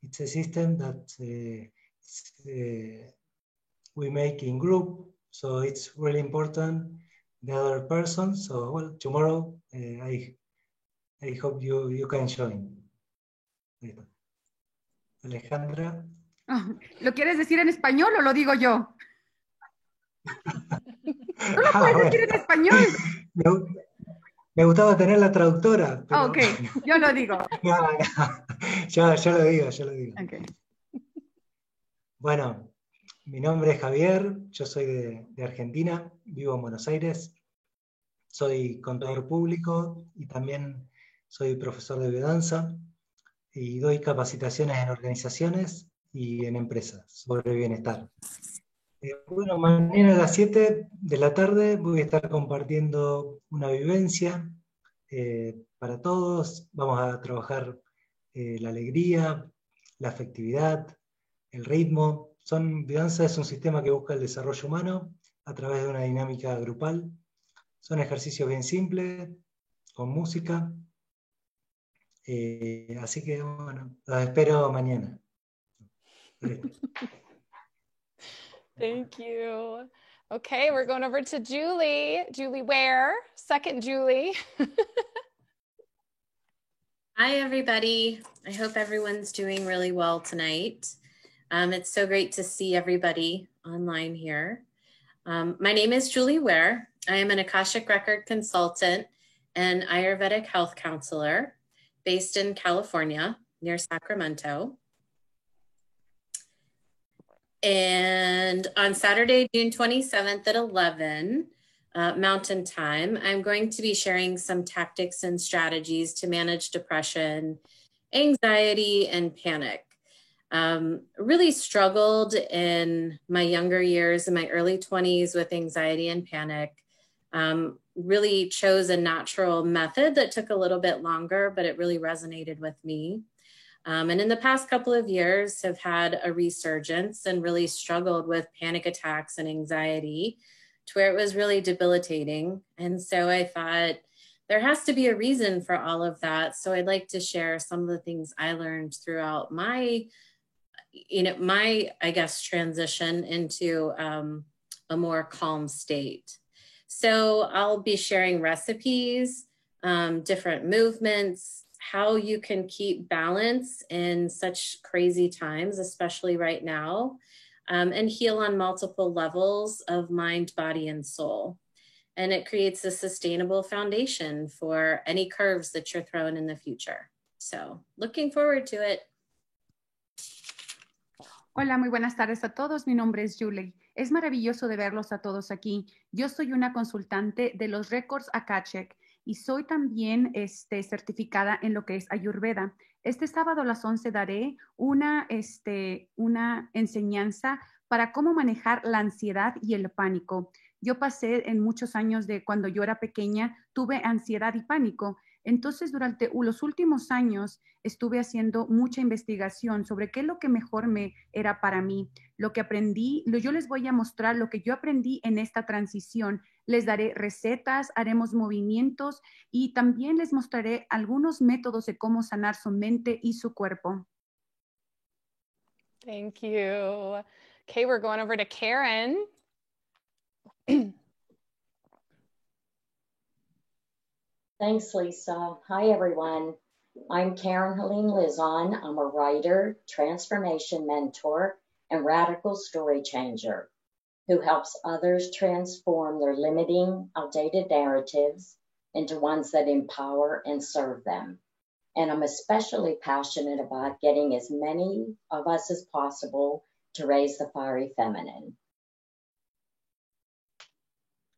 it's a system that we make in group, so it's really important the other person. So well, tomorrow I hope you can join. Alejandra. Oh, ¿lo quieres decir en español o lo digo yo? ¿Tú lo puedes decir en español? Me gustaba tener la traductora. Pero... Ok, yo lo digo. No. Yo lo digo. Okay. Bueno, mi nombre es Javier, yo soy de Argentina, vivo en Buenos Aires, soy contador público y también soy profesor de biodanza y doy capacitaciones en organizaciones y en empresas sobre bienestar. Bueno, mañana a las 7 de la tarde voy a estar compartiendo una vivencia para todos. Vamos a trabajar la alegría, la afectividad, el ritmo. Biodanza es un sistema que busca el desarrollo humano a través de una dinámica grupal. Son ejercicios bien simples, con música. Así que bueno, los espero mañana. Thank you. Okay, we're going over to Julie. Julie Ware, second Julie. Hi, everybody. I hope everyone's doing really well tonight. It's so great to see everybody online here. My name is Julie Ware. I am an Akashic Record consultant and Ayurvedic health counselor based in California near Sacramento. And on Saturday, June 27th at 11 Mountain Time, I'm going to be sharing some tactics and strategies to manage depression, anxiety, and panic. Really struggled in my younger years, in my early 20s with anxiety and panic. Really chose a natural method that took a little bit longer, but it really resonated with me. And in the past couple of years have had a resurgence and really struggled with panic attacks and anxiety to where it was really debilitating. And so I thought there has to be a reason for all of that. So I'd like to share some of the things I learned throughout my, I guess, transition into a more calm state. So I'll be sharing recipes, different movements, how you can keep balance in such crazy times, especially right now, and heal on multiple levels of mind, body, and soul. And it creates a sustainable foundation for any curves that you're throwing in the future. So looking forward to it. Hola, muy buenas tardes a todos. Mi nombre es Julie. Es maravilloso de verlos a todos aquí. Yo soy una consultante de los récords Akashic y soy también certificada en lo que es Ayurveda. Este sábado a las 11 daré una enseñanza para cómo manejar la ansiedad y el pánico. Yo pasé en muchos años de cuando yo era pequeña, tuve ansiedad y pánico. Entonces, durante los últimos años estuve haciendo mucha investigación sobre qué es lo que mejor me era para mí. Lo que aprendí, yo les voy a mostrar lo que yo aprendí en esta transición. Les daré recetas, haremos movimientos y también les mostraré algunos métodos de cómo sanar su mente y su cuerpo. Thank you. Okay, we're going over to Karen. Thanks, Lisa. Hi, everyone. I'm Karen Helene Lizon. I'm a writer, transformation mentor, and radical story changer who helps others transform their limiting, outdated narratives into ones that empower and serve them. And I'm especially passionate about getting as many of us as possible to raise the fiery feminine.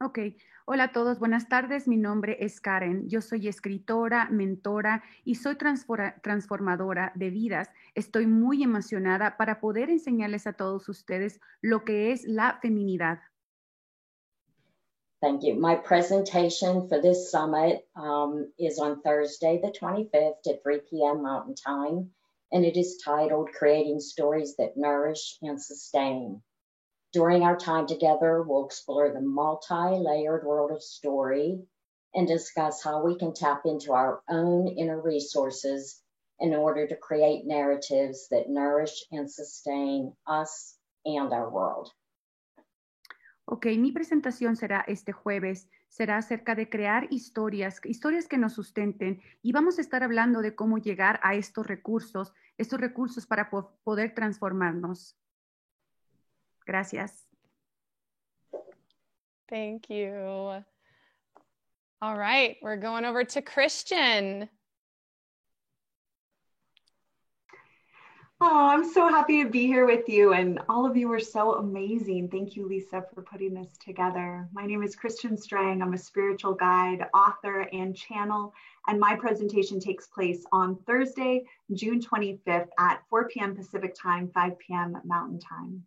Ok, Hola a todos, buenas tardes. Mi nombre es Karen. Yo soy escritora, mentora y soy transformadora de vidas. Estoy muy emocionada para poder enseñarles a todos ustedes lo que es la feminidad. Thank you. My presentation for this summit is on Thursday, the 25th at 3 p.m. Mountain Time, and it is titled Creating Stories That Nourish and Sustain. During our time together, we'll explore the multi-layered world of story and discuss how we can tap into our own inner resources in order to create narratives that nourish and sustain us and our world. Ok, mi presentación será este jueves, será acerca de crear historias que nos sustenten y vamos a estar hablando de cómo llegar a estos recursos para poder transformarnos. Gracias. Thank you. All right, we're going over to Christian. Oh, I'm so happy to be here with you, and all of you are so amazing. Thank you, Lisa, for putting this together. My name is Christian Strang. I'm a spiritual guide, author, and channel, and my presentation takes place on Thursday, June 25th at 4 p.m. Pacific Time, 5 p.m. Mountain Time.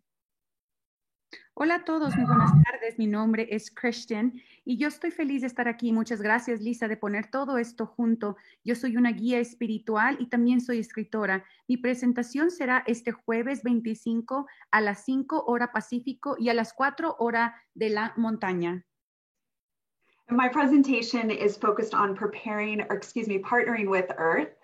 Hola a todos, muy buenas tardes. Mi nombre es Christian y yo estoy feliz de estar aquí. Muchas gracias, Lisa, de poner todo esto junto. Yo soy una guía espiritual y también soy escritora. Mi presentación será este jueves 25 a las 5 hora Pacífico y a las 4 hora de la montaña. My presentation is focused on partnering with Earth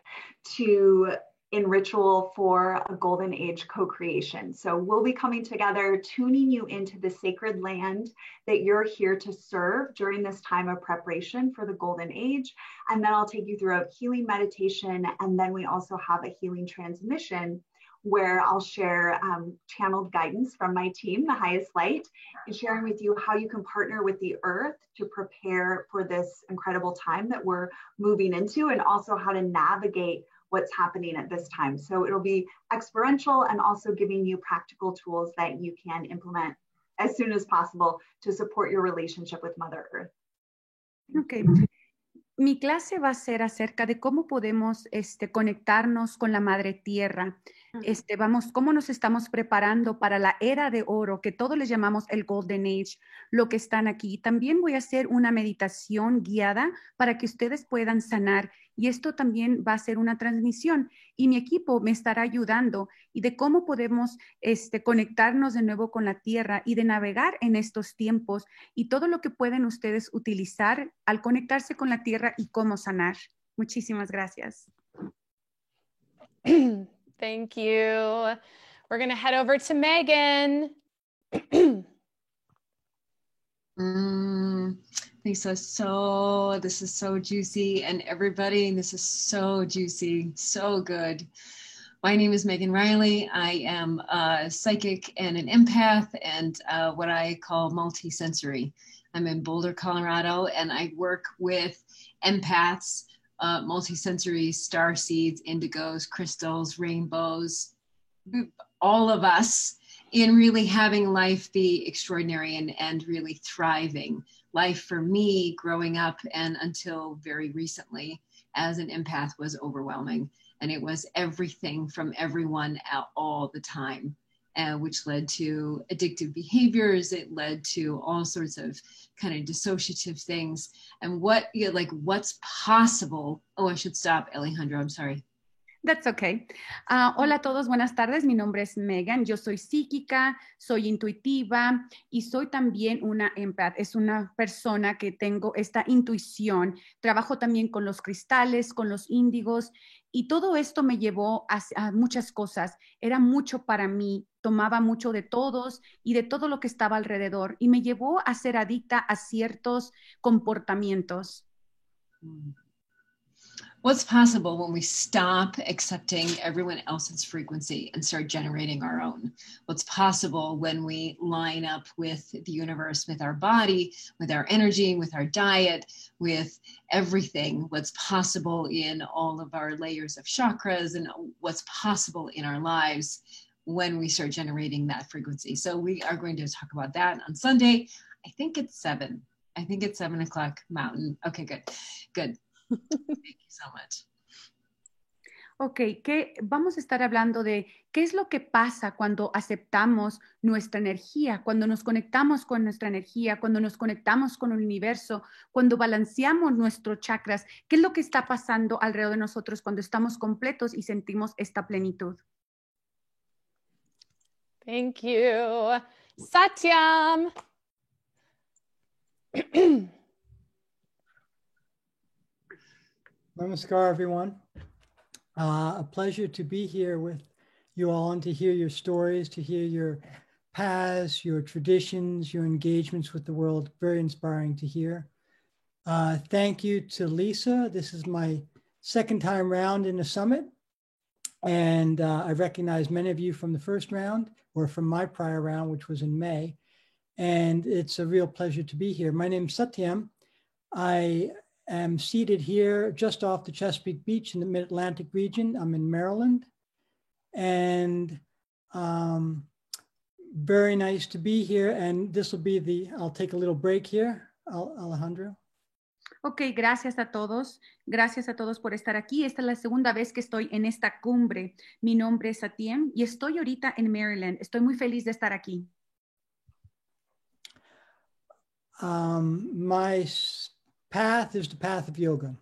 in ritual for a golden age co-creation. So we'll be coming together, tuning you into the sacred land that you're here to serve during this time of preparation for the golden age. And then I'll take you through a healing meditation. And then we also have a healing transmission where I'll share channeled guidance from my team, The Highest Light, and sharing with you how you can partner with the earth to prepare for this incredible time that we're moving into, and also how to navigate what's happening at this time. So it'll be experiential and also giving you practical tools that you can implement as soon as possible to support your relationship with Mother Earth. Okay. Mi clase va a ser acerca de cómo podemos conectarnos con la Madre Tierra. Cómo nos estamos preparando para la era de oro, que todos les llamamos el Golden Age, lo que están aquí. También voy a hacer una meditación guiada para que ustedes puedan sanar. Y esto también va a ser una transmisión. Y mi equipo me estará ayudando y de cómo podemos conectarnos de nuevo con la Tierra y de navegar en estos tiempos y todo lo que pueden ustedes utilizar al conectarse con la Tierra y cómo sanar. Muchísimas gracias. Thank you. We're going to head over to Megan. Lisa, this is so juicy, and everybody, this is so juicy, so good. My name is Megan Riley. I am a psychic and an empath and what I call multisensory. I'm in Boulder, Colorado, and I work with empaths, multisensory starseeds, indigos, crystals, rainbows, all of us, in really having life be extraordinary and really thriving. Life for me growing up and until very recently as an empath was overwhelming. And it was everything from everyone all the time, which led to addictive behaviors. It led to all sorts of kind of dissociative things. And what's possible. Oh, I should stop, Alejandro, I'm sorry. That's okay. Hola a todos, buenas tardes. Mi nombre es Megan. Yo soy psíquica, soy intuitiva y soy también una empath. Es una persona que tengo esta intuición. Trabajo también con los cristales, con los índigos y todo esto me llevó a muchas cosas. Era mucho para mí. Tomaba mucho de todos y de todo lo que estaba alrededor y me llevó a ser adicta a ciertos comportamientos. What's possible when we stop accepting everyone else's frequency and start generating our own? What's possible when we line up with the universe, with our body, with our energy, with our diet, with everything? What's possible in all of our layers of chakras and what's possible in our lives when we start generating that frequency. So we are going to talk about that on Sunday. I think it's 7. I think it's 7 o'clock Mountain. Okay, good. Good. Thank you so much. Ok, vamos a estar hablando de qué es lo que pasa cuando aceptamos nuestra energía, cuando nos conectamos con nuestra energía, cuando nos conectamos con el universo, cuando balanceamos nuestros chakras, qué es lo que está pasando alrededor de nosotros cuando estamos completos y sentimos esta plenitud. Thank you. Satyam. Namaskar, everyone. A pleasure to be here with you all and to hear your stories, to hear your paths, your traditions, your engagements with the world. Very inspiring to hear. Thank you to Lisa. This is my second time round in the summit. And I recognize many of you from the first round or from my prior round, which was in May. And it's a real pleasure to be here. My name is Satyam. I am seated here just off the Chesapeake Beach in the Mid-Atlantic region. I'm in Maryland. And very nice to be here. And this will be I'll take a little break here, Alejandro. Ok, gracias a todos. Gracias a todos por estar aquí. Esta es la segunda vez que estoy en esta cumbre. Mi nombre es Satyam y estoy ahorita en Maryland. Estoy muy feliz de estar aquí. My path is the path of yoga.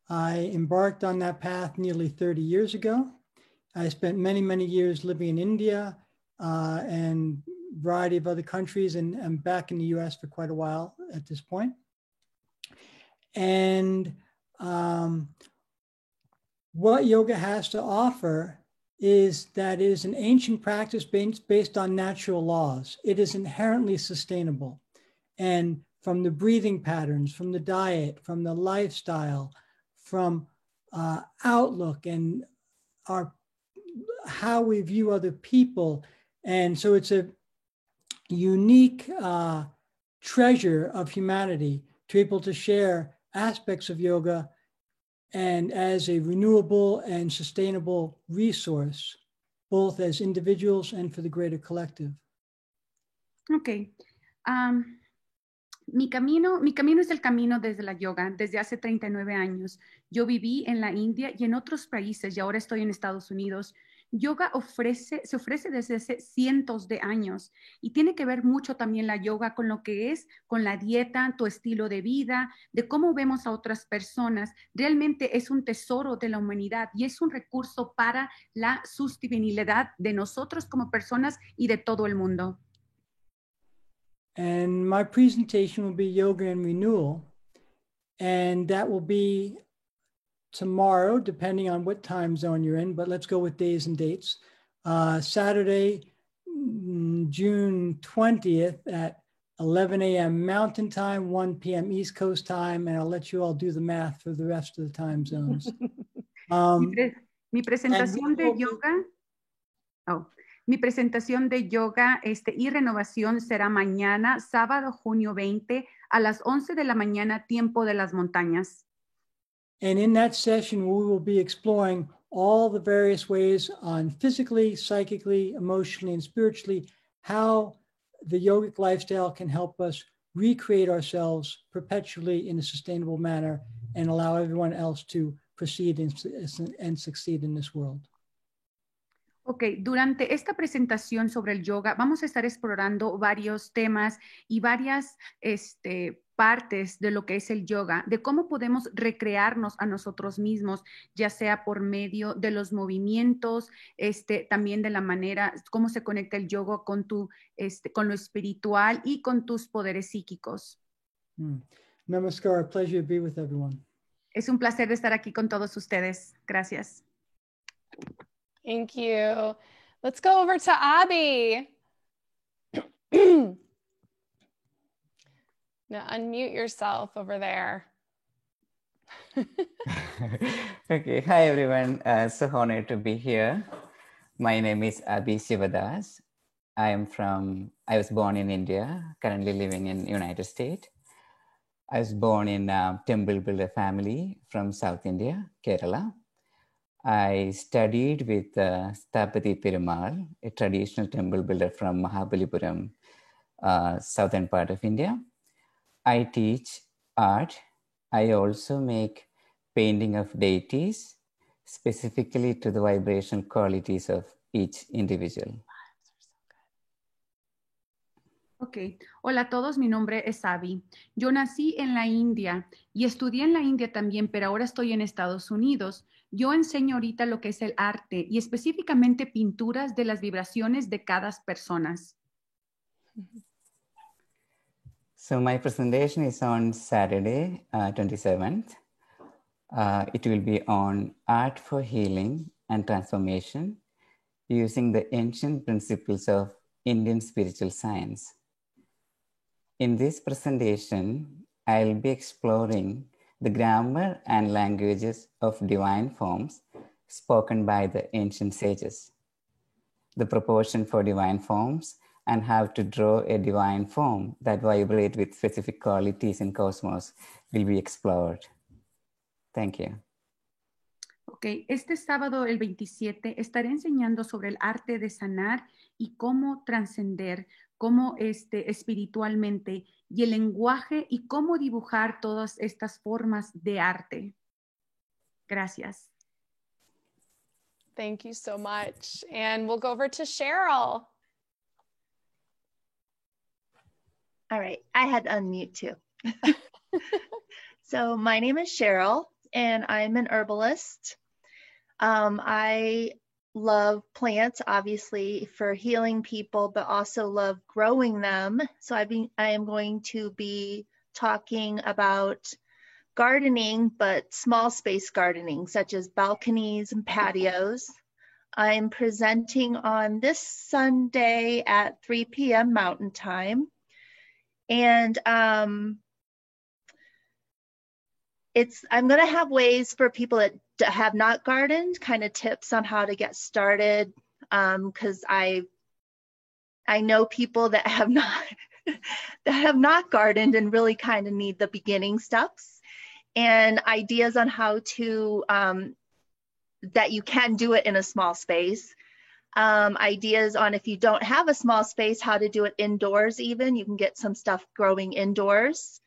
I embarked on that path nearly 30 years ago. I spent many, many years living in India and a variety of other countries, and I'm back in the US for quite a while at this point. And what yoga has to offer is that it is an ancient practice based on natural laws. It is inherently sustainable. And from the breathing patterns, from the diet, from the lifestyle, from outlook and how we view other people. And so it's a unique treasure of humanity to be able to share aspects of yoga and as a renewable and sustainable resource, both as individuals and for the greater collective. Okay. Mi camino es el camino desde la yoga, desde hace 39 años. Yo viví en la India y en otros países y ahora estoy en Estados Unidos. Yoga se ofrece desde hace cientos de años y tiene que ver mucho también la yoga con lo que es, con la dieta, tu estilo de vida, de cómo vemos a otras personas. Realmente es un tesoro de la humanidad y es un recurso para la sostenibilidad de nosotros como personas y de todo el mundo. And my presentation will be Yoga and Renewal, and that will be tomorrow, depending on what time zone you're in, but let's go with days and dates. Saturday, June 20th at 11 a.m. Mountain Time, 1 p.m. East Coast Time, and I'll let you all do the math for the rest of the time zones. Mi presentación de yoga... Mi presentación de yoga y renovación será mañana, sábado, junio 20, a las 11 de la mañana, tiempo de las montañas. And in that session, we will be exploring all the various ways on physically, psychically, emotionally, and spiritually, how the yogic lifestyle can help us recreate ourselves perpetually in a sustainable manner and allow everyone else to proceed and succeed in this world. Ok, durante esta presentación sobre el yoga vamos a estar explorando varios temas y varias partes de lo que es el yoga, de cómo podemos recrearnos a nosotros mismos, ya sea por medio de los movimientos, también de la manera, cómo se conecta el yoga con lo espiritual y con tus poderes psíquicos. Namaskar, a pleasure to be with everyone. Es un placer de estar aquí con todos ustedes. Gracias. Thank you. Let's go over to Abby. Now unmute yourself over there. Okay, hi everyone. So honored to be here. My name is Abhi Sivadas. I was born in India, currently living in United States. I was born in a temple builder family from South India, Kerala. I studied with Sthapati Perumal, a traditional temple builder from Mahabalipuram, southern part of India. I teach art. I also make painting of deities, specifically to the vibrational qualities of each individual. Ok, hola a todos, mi nombre es Abby. Yo nací en la India y estudié en la India también, pero ahora estoy en Estados Unidos. Yo enseño ahorita lo que es el arte y específicamente pinturas de las vibraciones de cada persona. So my presentation is on Saturday, 27th. It will be on art for healing and transformation using the ancient principles of Indian spiritual science. In this presentation, I'll be exploring the grammar and languages of divine forms spoken by the ancient sages, the proportion for divine forms, and how to draw a divine form that vibrate with specific qualities in cosmos will be explored. Thank you. Ok, este sábado, el 27, estaré enseñando sobre el arte de sanar y cómo trascender, cómo espiritualmente, y el lenguaje y cómo dibujar todas estas formas de arte. Gracias. Thank you so much. And we'll go over to Cheryl. All right, I had to unmute too. So my name is Cheryl, and I'm an herbalist. I love plants, obviously, for healing people, but also love growing them. So I am going to be talking about gardening, but small space gardening, such as balconies and patios. I'm presenting on this Sunday at 3 p.m. Mountain Time. And I'm going to have ways for people that have not gardened, kind of tips on how to get started, because I know people that have not gardened and really kind of need the beginning steps and ideas on how to that you can do it in a small space. Ideas on if you don't have a small space, how to do it indoors. Even you can get some stuff growing indoors.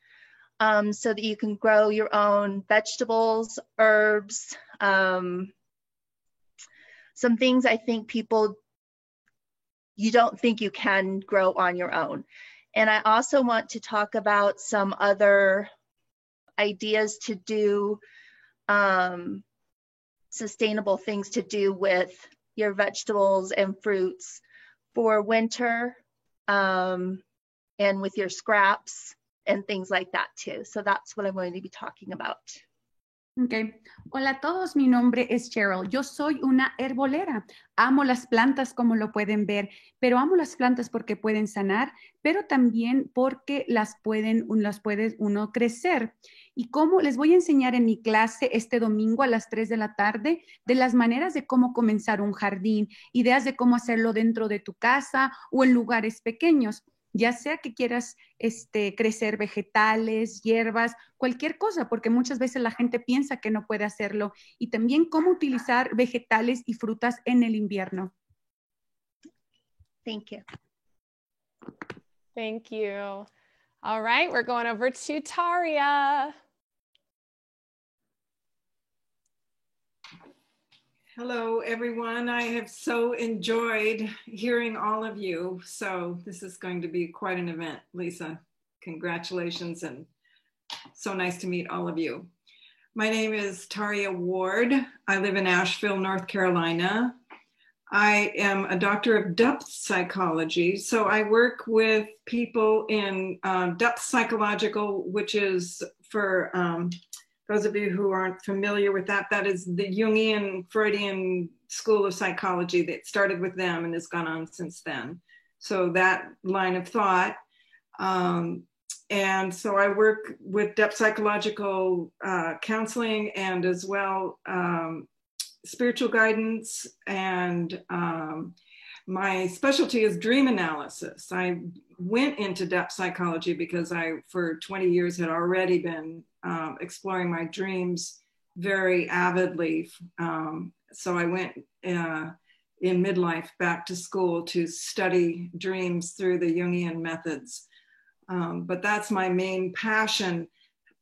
So that you can grow your own vegetables, herbs, some things I think you don't think you can grow on your own. And I also want to talk about some other ideas to do, sustainable things to do with your vegetables and fruits for winter, and with your scraps and things like that too. So that's what I'm going to be talking about. Okay. Hola a todos, mi nombre es Cheryl. Yo soy una herbolera. Amo las plantas como lo pueden ver, pero amo las plantas porque pueden sanar, pero también porque las puede uno crecer. Y cómo les voy a enseñar en mi clase este domingo a las 3 de la tarde de las maneras de cómo comenzar un jardín, ideas de cómo hacerlo dentro de tu casa o en lugares pequeños. Ya sea que quieras crecer vegetales, hierbas, cualquier cosa, porque muchas veces la gente piensa que no puede hacerlo. Y también cómo utilizar vegetales y frutas en el invierno. Thank you. Thank you. All right, we're going over to Taria. Hello, everyone. I have so enjoyed hearing all of you. So this is going to be quite an event. Lisa, congratulations, and so nice to meet all of you. My name is Taria Ward. I live in Asheville, North Carolina. I am a doctor of depth psychology. So I work with people in depth psychological, which is for those of you who aren't familiar with that, that is the Jungian Freudian school of psychology that started with them and has gone on since then. So that line of thought. And so I work with depth psychological counseling and as well spiritual guidance. And my specialty is dream analysis. I went into depth psychology because I, for 20 years, had already been exploring my dreams very avidly. So I went in midlife back to school to study dreams through the Jungian methods. But that's my main passion.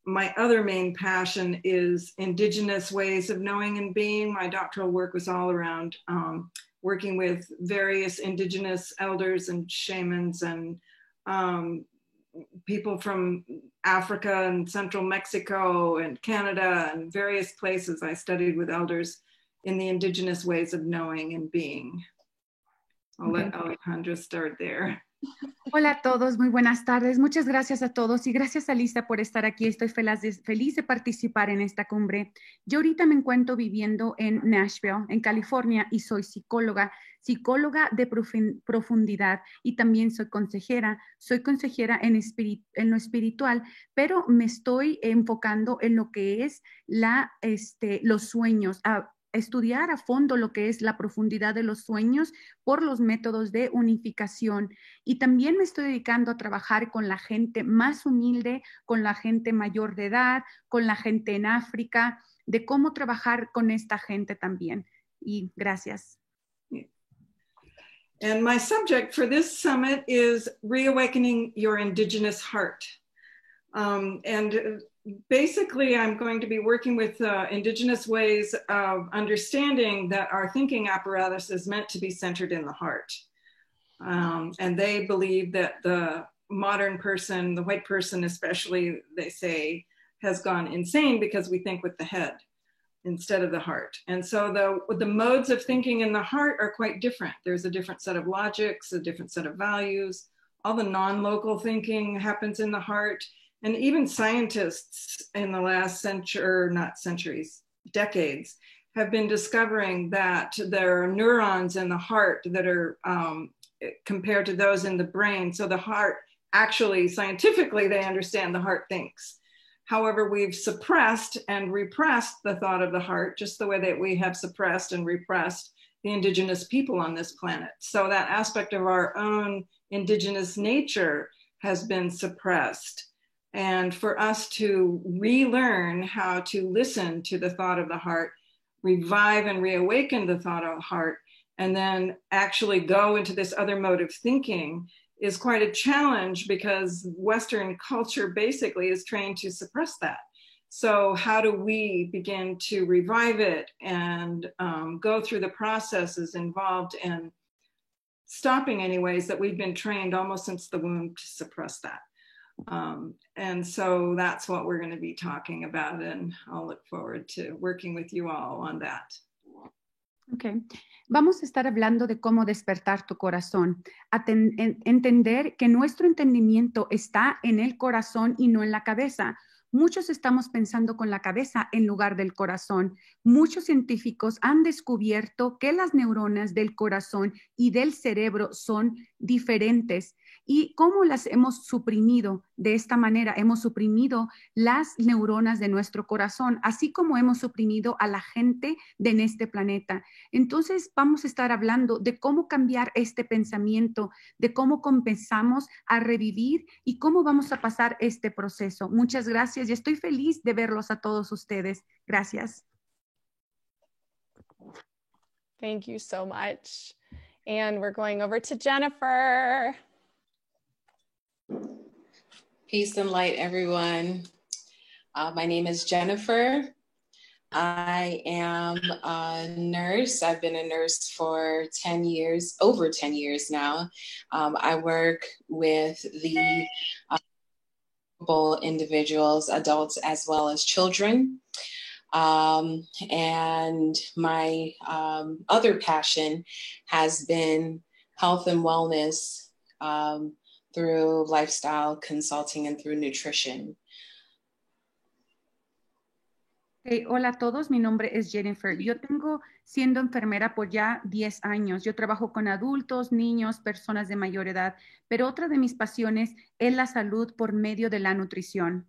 My other main passion is Indigenous ways of knowing and being. My doctoral work was all around working with various Indigenous elders and shamans and people from Africa and central Mexico and Canada and various places. I studied with elders in the Indigenous ways of knowing and being. I'll let Alejandra start there. Hola a todos, muy buenas tardes. Muchas gracias a todos y gracias a Lisa por estar aquí. Estoy feliz de participar en esta cumbre. Yo ahorita me encuentro viviendo en Nashville, en California, y soy psicóloga de profundidad y también soy consejera. Soy consejera en lo espiritual, pero me estoy enfocando en lo que es los sueños, estudiar a fondo lo que es la profundidad de los sueños por los métodos de unificación. Y también me estoy dedicando a trabajar con la gente más humilde, con la gente mayor de edad, con la gente en África, de cómo trabajar con esta gente también. Y gracias. And my subject for this summit is Reawakening Your Indigenous Heart. And basically, I'm going to be working with Indigenous ways of understanding that our thinking apparatus is meant to be centered in the heart. And they believe that the modern person, the white person especially, they say, has gone insane because we think with the head instead of the heart. And so the modes of thinking in the heart are quite different. There's a different set of logics, a different set of values. All the non-local thinking happens in the heart. And even scientists in the last decades, have been discovering that there are neurons in the heart that are compared to those in the brain. So the heart, actually, scientifically, they understand the heart thinks. However, we've suppressed and repressed the thought of the heart, just the way that we have suppressed and repressed the Indigenous people on this planet. So that aspect of our own Indigenous nature has been suppressed. And for us to relearn how to listen to the thought of the heart, revive and reawaken the thought of the heart, and then actually go into this other mode of thinking is quite a challenge because Western culture basically is trained to suppress that. So how do we begin to revive it and go through the processes involved in stopping any ways that we've been trained almost since the womb to suppress that? And so that's what we're going to be talking about, and I'll look forward to working with you all on that. Okay. Vamos a estar hablando de cómo despertar tu corazón, entender que nuestro entendimiento está en el corazón y no en la cabeza. Muchos estamos pensando con la cabeza en lugar del corazón. Muchos científicos han descubierto que las neuronas del corazón y del cerebro son diferentes. ¿Y cómo las hemos suprimido? De esta manera hemos suprimido las neuronas de nuestro corazón, así como hemos suprimido a la gente de este planeta. Entonces vamos a estar hablando de cómo cambiar este pensamiento, de cómo comenzamos a revivir y cómo vamos a pasar este proceso. Muchas gracias y estoy feliz de verlos a todos ustedes. Gracias. Thank you so much. And we're going over to Jennifer. Peace and light, everyone. My name is Jennifer. I am a nurse. I've been a nurse for 10 years, over 10 years now. I work with the individuals, adults, as well as children. And my other passion has been health and wellness through lifestyle consulting and through nutrition. Hey, hola a todos, mi nombre es Jennifer. Yo tengo siendo enfermera por ya 10 años. Yo trabajo con adultos, niños, personas de mayor edad, pero otra de mis pasiones es la salud por medio de la nutrición.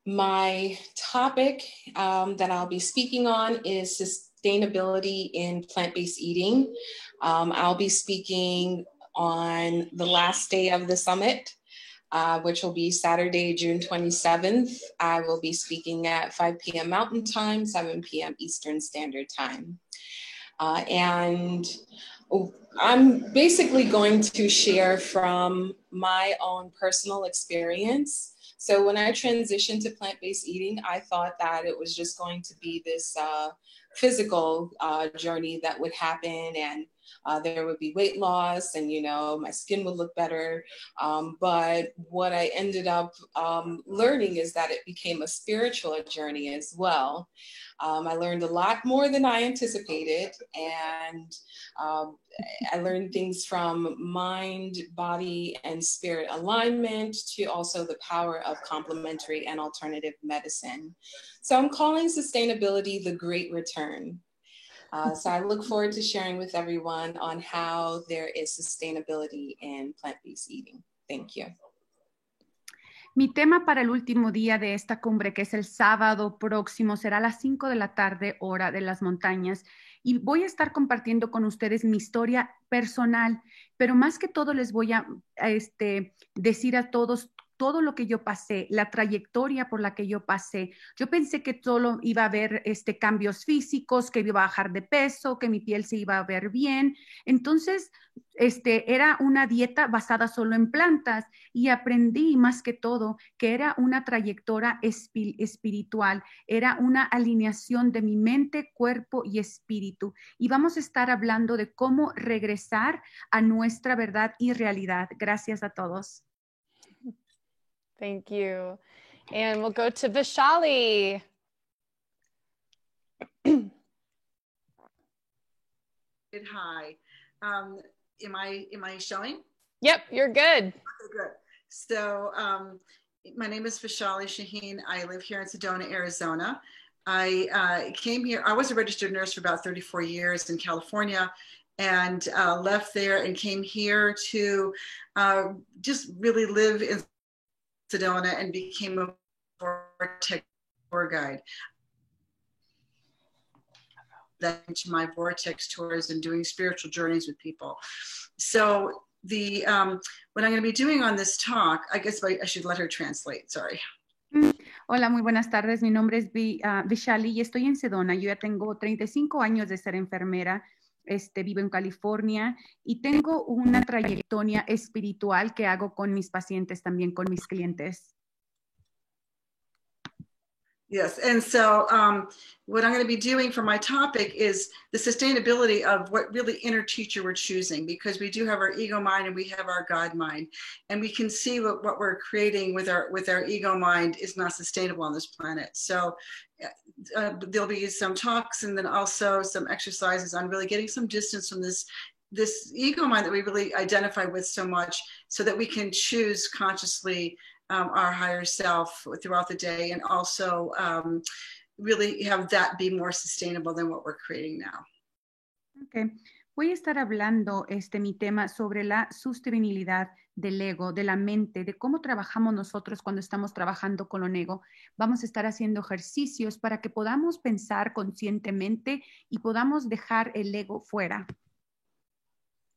My topic that I'll be speaking on is sustainability in plant-based eating. I'll be speaking on the last day of the summit, which will be Saturday, June 27th. I will be speaking at 5 p.m. Mountain Time, 7 p.m. Eastern Standard Time. And I'm basically going to share from my own personal experience. So when I transitioned to plant-based eating, I thought that it was just going to be this physical journey that would happen, and there would be weight loss, and my skin would look better. But what I ended up learning is that it became a spiritual journey as well. I learned a lot more than I anticipated, and I learned things from mind, body, and spirit alignment to also the power of complementary and alternative medicine. So I'm calling sustainability the Great Return. So I look forward to sharing with everyone on how there is sustainability in plant-based eating. Thank you. Mi tema para el último día de esta cumbre, que es el sábado próximo, será a las 5 de la tarde, hora de las montañas. Y voy a estar compartiendo con ustedes mi historia personal, pero más que todo les voy a decir a todos todo lo que yo pasé, la trayectoria por la que yo pasé. Yo pensé que solo iba a haber cambios físicos, que iba a bajar de peso, que mi piel se iba a ver bien. Entonces, era una dieta basada solo en plantas, y aprendí más que todo que era una trayectoria espiritual, era una alineación de mi mente, cuerpo y espíritu. Y vamos a estar hablando de cómo regresar a nuestra verdad y realidad. Gracias a todos. Thank you. And we'll go to Vishali. Hi. Am I showing? Yep, you're good. Okay, good. So my name is Vishali Shaheen. I live here in Sedona, Arizona. I came here, I was a registered nurse for about 34 years in California, and left there and came here to just really live in Sedona and became a Vortex tour guide. Then to my Vortex tours and doing spiritual journeys with people. So the what I'm going to be doing on this talk, I guess I should let her translate, sorry. Hola, muy buenas tardes. Mi nombre es Vishali y estoy en Sedona. Yo ya tengo 35 años de ser enfermera. Vivo en California y tengo una trayectoria espiritual que hago con mis pacientes, también con mis clientes. Yes, and so what I'm going to be doing for my topic is the sustainability of what really inner teacher we're choosing, because we do have our ego mind and we have our God mind, and we can see what we're creating with our ego mind is not sustainable on this planet. So there'll be some talks and then also some exercises on really getting some distance from this ego mind that we really identify with so much, so that we can choose consciously our higher self throughout the day, and also really have that be more sustainable than what we're creating now. Okay. Voy a estar hablando mi tema sobre la sostenibilidad del ego, de la mente, de cómo trabajamos nosotros cuando estamos trabajando con el ego. Vamos a estar haciendo ejercicios para que podamos pensar conscientemente y podamos dejar el ego fuera.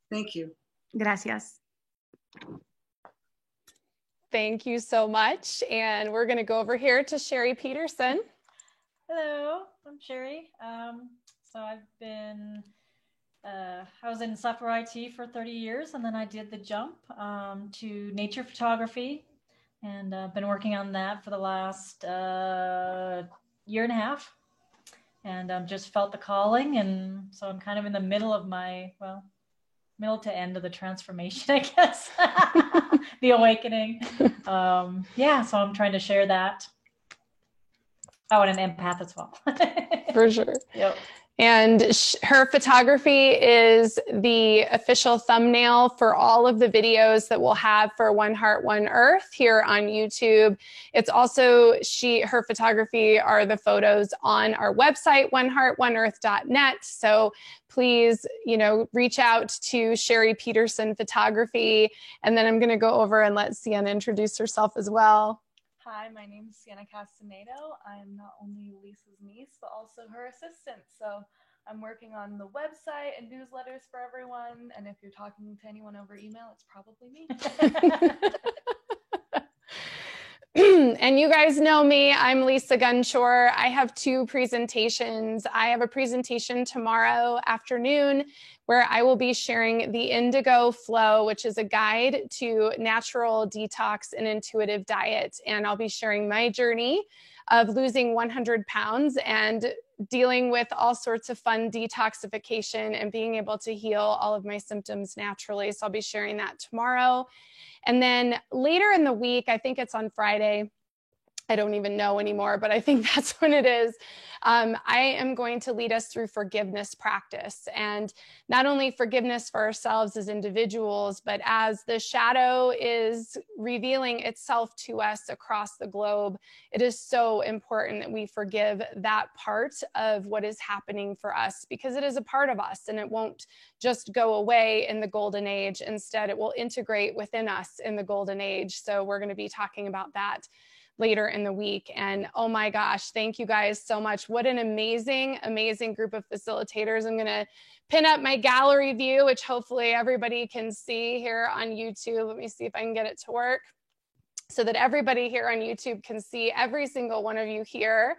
Thank you. Gracias. Thank you so much. And we're going to go over here to Sherry Peterson. Hello, I'm Sherry. So I've been, I was in software IT for 30 years, and then I did the jump to nature photography, and I've been working on that for the last year and a half, and just felt the calling, and so I'm kind of in the middle of my, well, middle to end of the transformation, I guess, the awakening. Yeah, so I'm trying to share that. Oh, and an empath as well. For sure. Yep. And her photography is the official thumbnail for all of the videos that we'll have for One Heart, One Earth here on YouTube. It's also, her photography are the photos on our website, oneheartoneearth.net. So please, reach out to Sherry Peterson Photography. And then I'm going to go over and let Sienna introduce herself as well. Hi, my name is Sienna Castaneda. I'm not only Lisa's niece, but also her assistant. So I'm working on the website and newsletters for everyone. And if you're talking to anyone over email, it's probably me. And you guys know me, I'm Lisa Gunshore. I have 2 presentations. I have a presentation tomorrow afternoon where I will be sharing the Indigo Flow, which is a guide to natural detox and intuitive diet. And I'll be sharing my journey of losing 100 pounds and dealing with all sorts of fun detoxification and being able to heal all of my symptoms naturally. So I'll be sharing that tomorrow. And then later in the week, I think it's on Friday, I don't even know anymore, but I think that's when it is. I am going to lead us through forgiveness practice, and not only forgiveness for ourselves as individuals, but as the shadow is revealing itself to us across the globe, it is so important that we forgive that part of what is happening for us, because it is a part of us and it won't just go away in the golden age. Instead, it will integrate within us in the golden age. So we're going to be talking about that later in the week. And oh my gosh, thank you guys so much. What an amazing, amazing group of facilitators. I'm going to pin up my gallery view, which hopefully everybody can see here on YouTube. Let me see if I can get it to work so that everybody here on YouTube can see every single one of you here.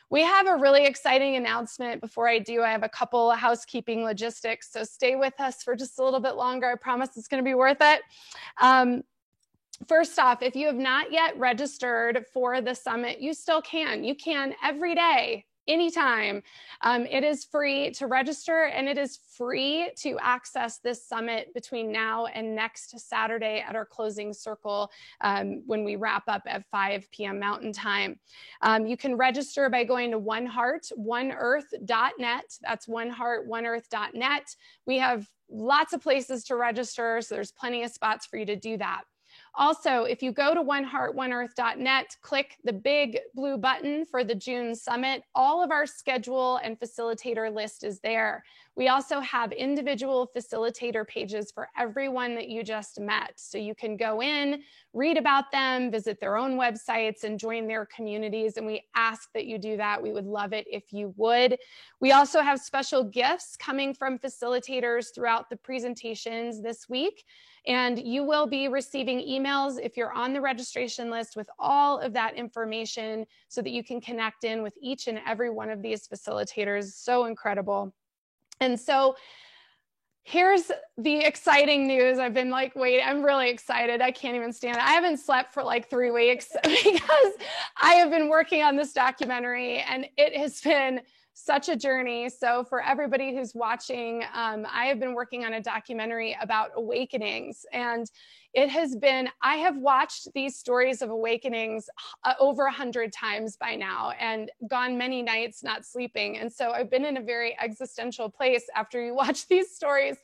We have a really exciting announcement. Before I do, I have a couple of housekeeping logistics, so stay with us for just a little bit longer. I promise it's going to be worth it. First off, if you have not yet registered for the summit, you still can. You can every day, anytime. It is free to register, and it is free to access this summit between now and next Saturday at our closing circle when we wrap up at 5 p.m. Mountain Time. You can register by going to oneheartoneearth.net. That's oneheartoneearth.net. We have lots of places to register, so there's plenty of spots for you to do that. Also, if you go to oneheartoneearth.net, click the big blue button for the June Summit. All of our schedule and facilitator list is there. We also have individual facilitator pages for everyone that you just met. So you can go in, read about them, visit their own websites, and join their communities. And we ask that you do that. We would love it if you would. We also have special gifts coming from facilitators throughout the presentations this week. And you will be receiving emails if you're on the registration list with all of that information so that you can connect in with each and every one of these facilitators. So incredible. And so here's the exciting news. I've been like, wait, I'm really excited. I can't even stand it. I haven't slept for like 3 weeks because I have been working on this documentary, and it has been such a journey. So for everybody who's watching, I have been working on a documentary about awakenings, and it has been, I have watched these stories of awakenings over 100 times by now and gone many nights not sleeping. And so I've been in a very existential place after you watch these stories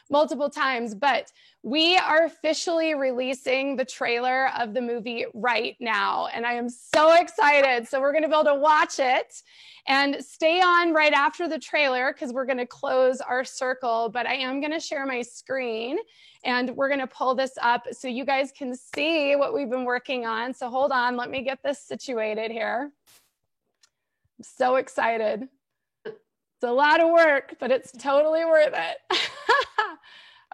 multiple times, but we are officially releasing the trailer of the movie right now, and I am so excited. So we're going to be able to watch it, and stay on right after the trailer because we're going to close our circle, but I am going to share my screen, and we're going to pull this up so you guys can see what we've been working on. So hold on, let me get this situated here. I'm so excited. It's a lot of work, but it's totally worth it.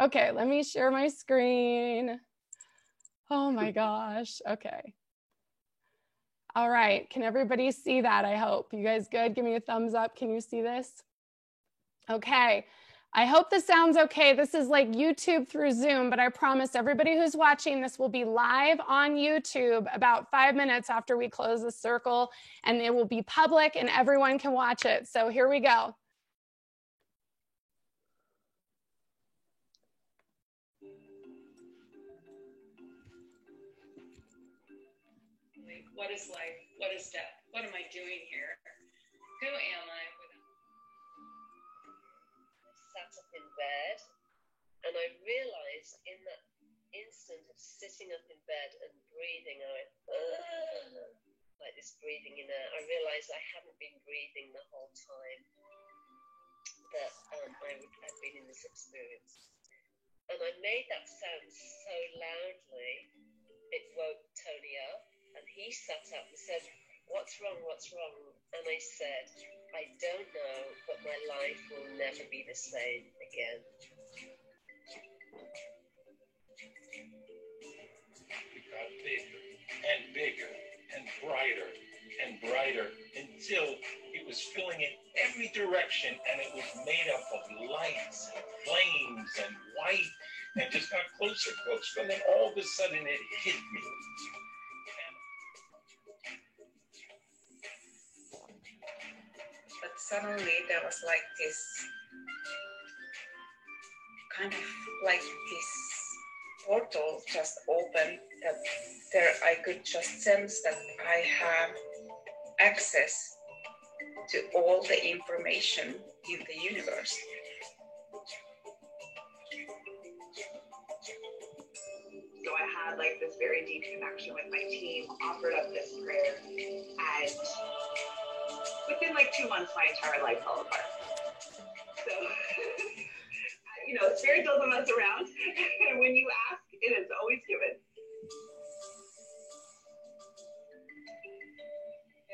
Okay, let me share my screen. Oh my gosh, okay. All right, can everybody see that? I hope. You guys good? Give me a thumbs up. Can you see this? Okay, I hope this sounds okay. This is like YouTube through Zoom, but I promise everybody who's watching this will be live on YouTube about 5 minutes after we close the circle, and it will be public and everyone can watch it. So here we go. What is life? What is death? What am I doing here? Who am I? I sat up in bed, and I realized in that instant of sitting up in bed and breathing, I went, like this breathing in air. I realized I hadn't been breathing the whole time that I had been in this experience. And I made that sound so loudly, it woke Tony up. And he sat up and said, "What's wrong? What's wrong?" And I said, "I don't know, but my life will never be the same again." It got bigger and bigger brighter until it was filling in every direction, and it was made up of lights and flames and white, and just got closer and closer. And then all of a sudden it hit me. But suddenly there was like this kind of like this portal just opened, that there I could just sense that I have access to all the information in the universe. So I had like this very deep connection with my team, offered up this prayer, and within like 2 months, my entire life fell apart. So, you know, spirit doesn't mess around. And when you ask, it is always given.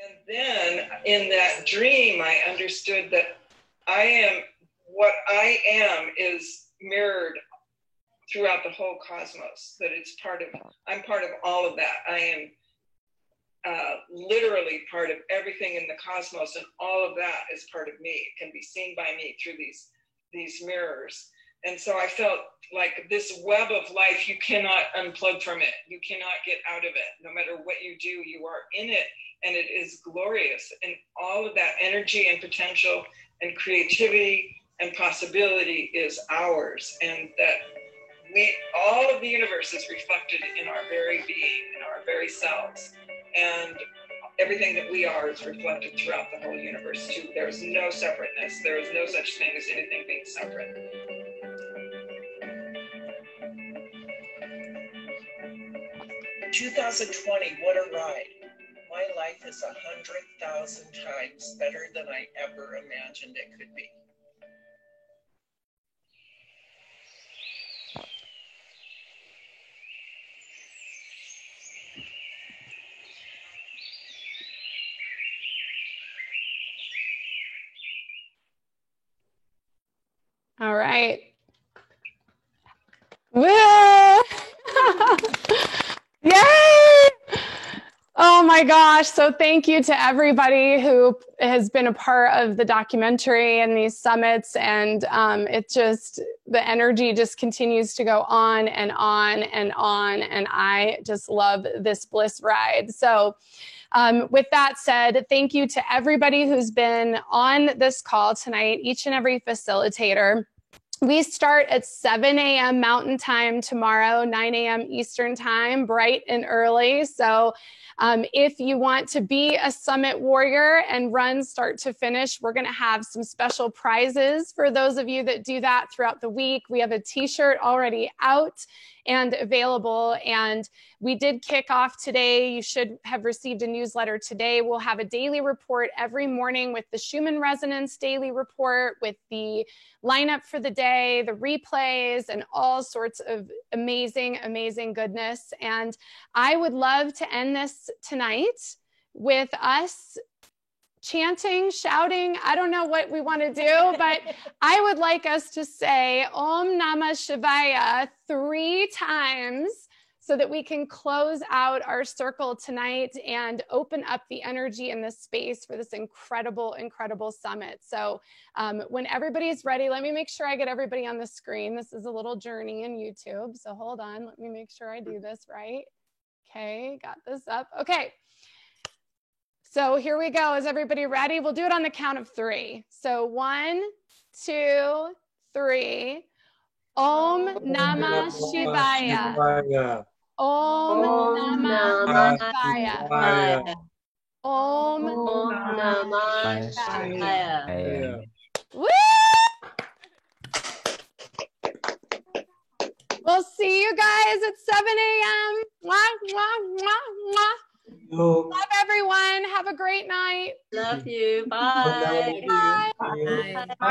And then in that dream, I understood that what I am is mirrored throughout the whole cosmos, that I'm part of all of that. I am literally part of everything in the cosmos, and all of that is part of me. It can be seen by me through these mirrors. And so I felt like this web of life, you cannot unplug from it. You cannot get out of it. No matter what you do, you are in it, and it is glorious. And all of that energy and potential and creativity and possibility is ours. And that all of the universe is reflected in our very being, in our very selves. And everything that we are is reflected throughout the whole universe too. There is no separateness. There is no such thing as anything being separate. 2020, what a ride. My life is 100,000 times better than I ever imagined it could be. All right. Woo! Yay! Oh my gosh. So thank you to everybody who has been a part of the documentary and these summits. And the energy just continues to go on and on and on. And I just love this bliss ride. So with that said, thank you to everybody who's been on this call tonight, each and every facilitator. We start at 7 a.m. Mountain Time tomorrow, 9 a.m. Eastern Time, bright and early. So if you want to be a summit warrior and run start to finish, we're going to have some special prizes for those of you that do that throughout the week. We have a t-shirt already out and available, and we did kick off today. You should have received a newsletter today. We'll have a daily report every morning with the Schumann Resonance daily report, with the lineup for the day, the replays, and all sorts of amazing, amazing goodness. And I would love to end this tonight with us chanting, shouting. I don't know what we want to do, but I would like us to say Om Namah Shivaya 3 times so that we can close out our circle tonight and open up the energy in the space for this incredible, incredible summit. So when everybody's ready, let me make sure I get everybody on the screen. This is a little journey in YouTube. So hold on, let me make sure I do this right. Okay, got this up. Okay. So here we go. Is everybody ready? We'll do it on the count of 3. So 1, 2, 3. Om Namah Shivaya. Om Namah Shivaya. Om Namah Shivaya. Woo! We'll see you guys at 7 a.m. Mwah, mwah, mwah, mwah. Love everyone. Have a great night. Love you. Bye. Bye. Bye. Bye.